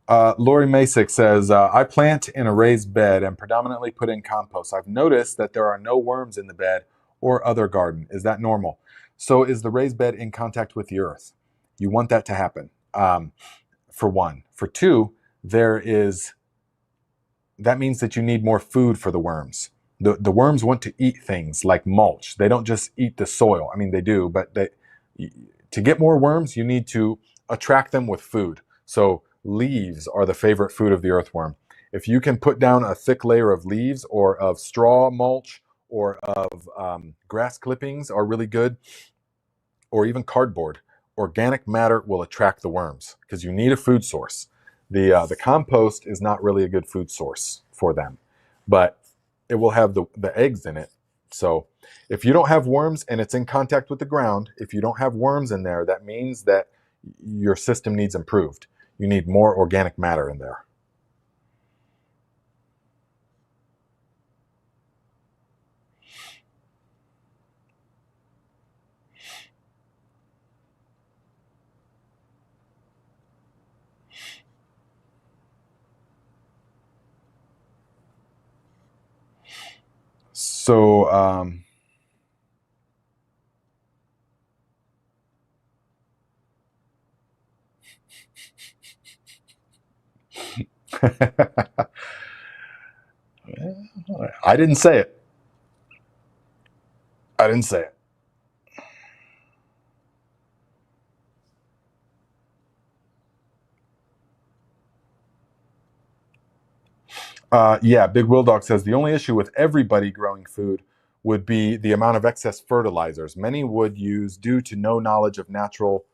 Lori Masick says, I plant in a raised bed and predominantly put in compost. I've noticed that there are no worms in the bed or other garden. Is that normal? So is the raised bed in contact with the earth? You want that to happen, for one. For two, that means that you need more food for the worms. The worms want to eat things like mulch. They don't just eat the soil. I mean, they do, but to get more worms, you need to attract them with food. So leaves are the favorite food of the earthworm. If you can put down a thick layer of leaves or of straw mulch or of grass clippings are really good, or even cardboard, organic matter will attract the worms because you need a food source. The compost is not really a good food source for them, but it will have the eggs in it. So if you don't have worms and it's in contact with the ground, if you don't have worms in there, that means that your system needs improved. You need more organic matter in there. So I didn't say it. I didn't say it. Yeah, Big Will Dog says the only issue with everybody growing food would be the amount of excess fertilizers many would use due to no knowledge of natural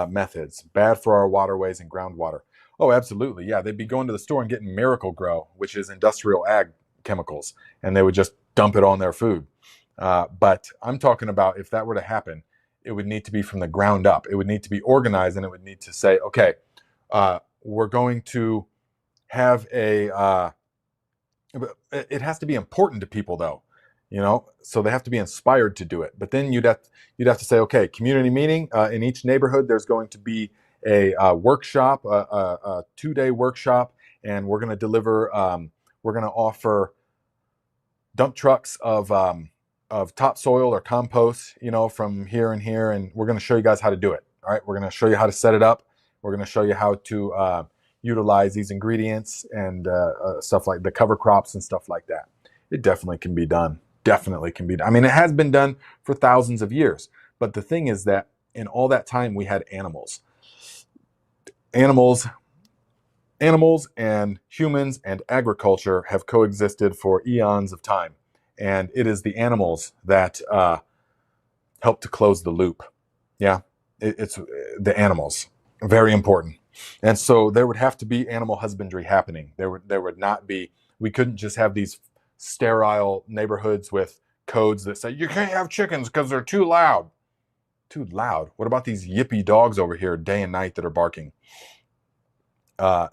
methods, bad for our waterways and groundwater. Oh, absolutely. Yeah, they'd be going to the store and getting Miracle Grow, which is industrial ag chemicals, and they would just dump it on their food. But I'm talking about if that were to happen, it would need to be from the ground up. It would need to be organized, and it would need to say, okay, we're going to have it has to be important to people though, so they have to be inspired to do it. But then you'd have to say, okay, community meeting in each neighborhood. There's going to be a workshop, a 2-day workshop, and we're going to deliver. We're going to offer dump trucks of topsoil or compost, from here and here, and we're going to show you guys how to do it. All right, we're going to show you how to set it up. We're going to show you how to utilize these ingredients and stuff like the cover crops and stuff like that. It definitely can be done. Definitely can be done. I mean, it has been done for thousands of years. But the thing is that in all that time, we had animals. Animals and humans and agriculture have coexisted for eons of time. And it is the animals that help to close the loop. Yeah, it's the animals. Very important. And so there would have to be animal husbandry happening. There would not be, we couldn't just have these sterile neighborhoods with codes that say, you can't have chickens because they're too loud. Too loud? What about these yippy dogs over here day and night that are barking?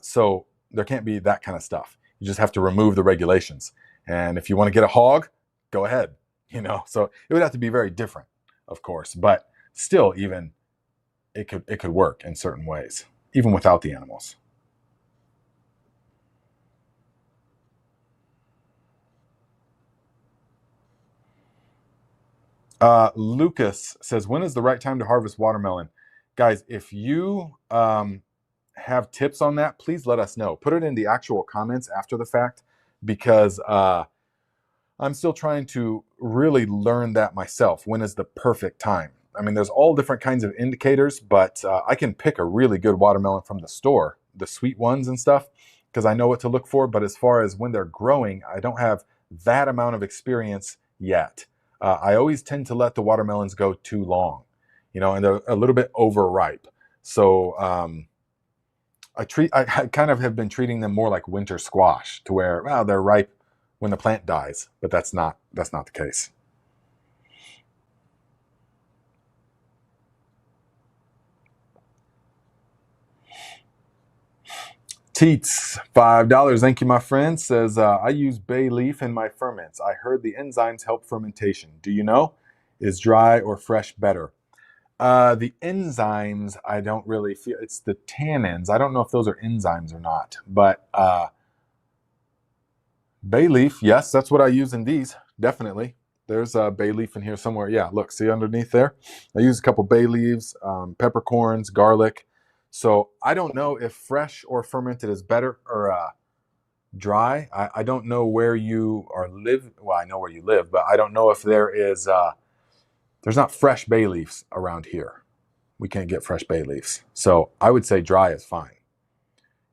So there can't be that kind of stuff. You just have to remove the regulations. And if you want to get a hog, go ahead. So it would have to be very different, of course. But still, even it could work in certain ways, even without the animals. Lucas says, when is the right time to harvest watermelon? Guys, if you have tips on that, please let us know. Put it in the actual comments after the fact, because I'm still trying to really learn that myself. When is the perfect time? I mean, there's all different kinds of indicators, but I can pick a really good watermelon from the store, the sweet ones and stuff, because I know what to look for. But as far as when they're growing, I don't have that amount of experience yet. I always tend to let the watermelons go too long, and they're a little bit overripe. So I kind of have been treating them more like winter squash, to where, well, they're ripe when the plant dies, but that's not the case. Teets, $5. Thank you, my friend. Says, I use bay leaf in my ferments. I heard the enzymes help fermentation. Do you know? Is dry or fresh better? The enzymes, I don't really feel. It's the tannins. I don't know if those are enzymes or not. But bay leaf, yes, that's what I use in these. Definitely. There's a bay leaf in here somewhere. Yeah, look, see underneath there? I use a couple bay leaves, peppercorns, garlic. So I don't know if fresh or fermented is better, or dry. I don't know where you live. Well, I know where you live, but I don't know if there's not fresh bay leaves around here. We can't get fresh bay leaves. So I would say dry is fine.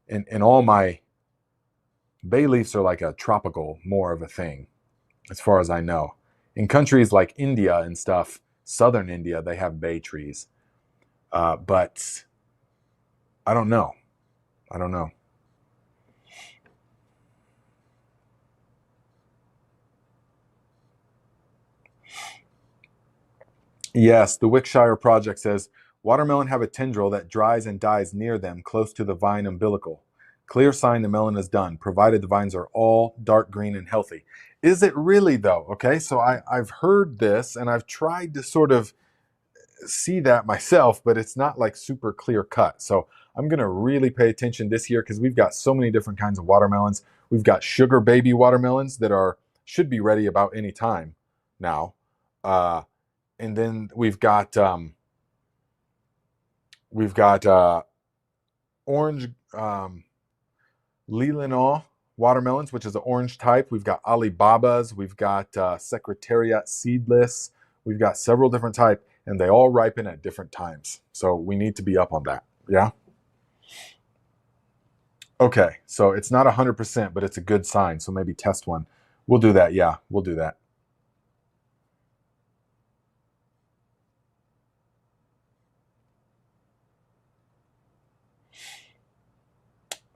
In all my bay leaves are like a tropical more of a thing, as far as I know. In countries like India and stuff, southern India, they have bay trees. But I don't know. Yes, the Wickshire Project says, watermelon have a tendril that dries and dies near them, close to the vine umbilical. Clear sign the melon is done, provided the vines are all dark green and healthy. Is it really though? Okay, so I've heard this, and I've tried to sort of see that myself, but it's not like super clear cut. So I'm going to really pay attention this year, because we've got so many different kinds of watermelons. We've got sugar baby watermelons that should be ready about any time now. And then we've got orange Leelanau watermelons, which is the orange type. We've got Alibabas. We've got Secretariat seedless. We've got several different types, and they all ripen at different times. So we need to be up on that. Yeah. Okay. So it's not 100%, but it's a good sign. So maybe test one. We'll do that. Yeah, we'll do that.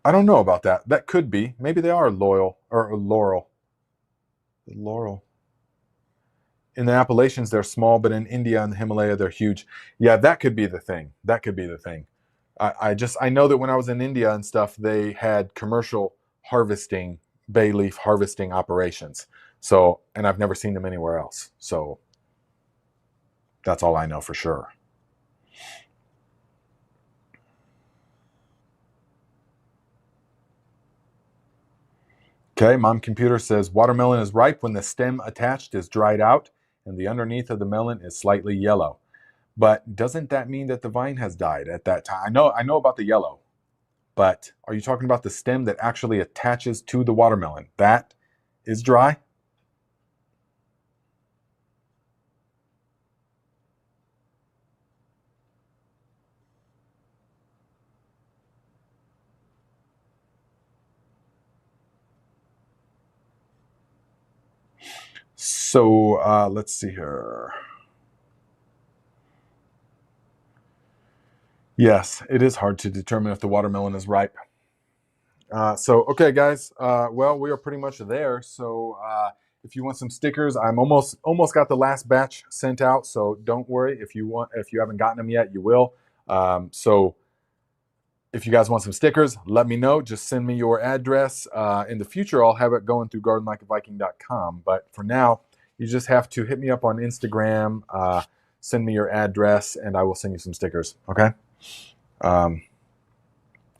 I don't know about that. That could be. Maybe they are loyal or laurel. Laurel. In the Appalachians, they're small, but in India and the Himalaya, they're huge. Yeah, that could be the thing. That could be the thing. I know that when I was in India and stuff, they had commercial harvesting, bay leaf harvesting operations. So, and I've never seen them anywhere else. So that's all I know for sure. Okay, Mom Computer says watermelon is ripe when the stem attached is dried out and the underneath of the melon is slightly yellow. But doesn't that mean that the vine has died at that time? I know about the yellow, but are you talking about the stem that actually attaches to the watermelon? That is dry? So let's see here. Yes, it is hard to determine if the watermelon is ripe. Okay, guys. Well, we are pretty much there. So if you want some stickers, I'm almost got the last batch sent out. So don't worry if you haven't gotten them yet, you will. So if you guys want some stickers, let me know. Just send me your address. In the future, I'll have it going through gardenlikeaviking.com. But for now, you just have to hit me up on Instagram, send me your address, and I will send you some stickers. Okay.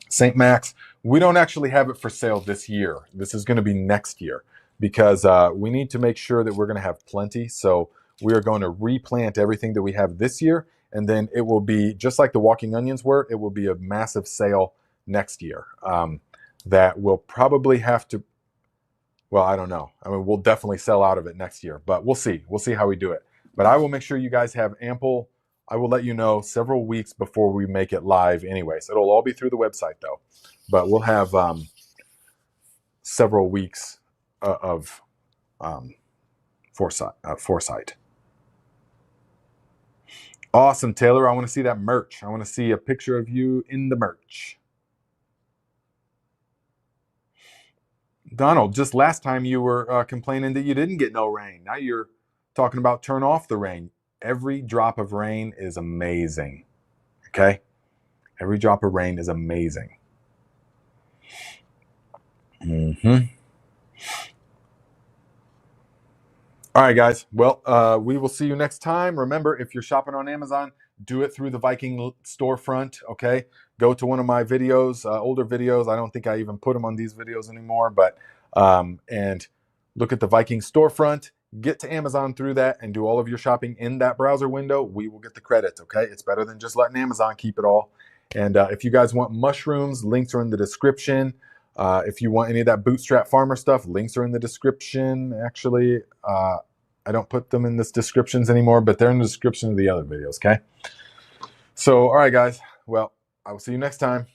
St. Max, we don't actually have it for sale this year. This is going to be next year because we need to make sure that we're going to have plenty. So we are going to replant everything that we have this year. And then it will be just like the walking onions were, it will be a massive sale next year that will probably have to, well, I don't know. I mean, we'll definitely sell out of it next year, but we'll see. We'll see how we do it. But I will make sure you guys have ample. I will let you know several weeks before we make it live anyways. It'll all be through the website though. But we'll have several weeks of foresight. Awesome, Taylor. I want to see that merch. I want to see a picture of you in the merch. Donald, just last time you were complaining that you didn't get no rain. Now you're talking about turn off the rain. Every drop of rain is amazing. Okay? Every drop of rain is amazing. All right, guys. Well, we will see you next time. Remember, if you're shopping on Amazon, do it through the Viking storefront, okay? Go to one of my videos, older videos. I don't think I even put them on these videos anymore, but and look at the Viking storefront. Get to Amazon through that and do all of your shopping in that browser window. We will get the credits, okay? It's better than just letting Amazon keep it all. And if you guys want mushrooms, links are in the description. If you want any of that Bootstrap Farmer stuff, links are in the description. Actually, I don't put them in the descriptions anymore, but they're in the description of the other videos, okay? So, all right, guys. Well, I will see you next time.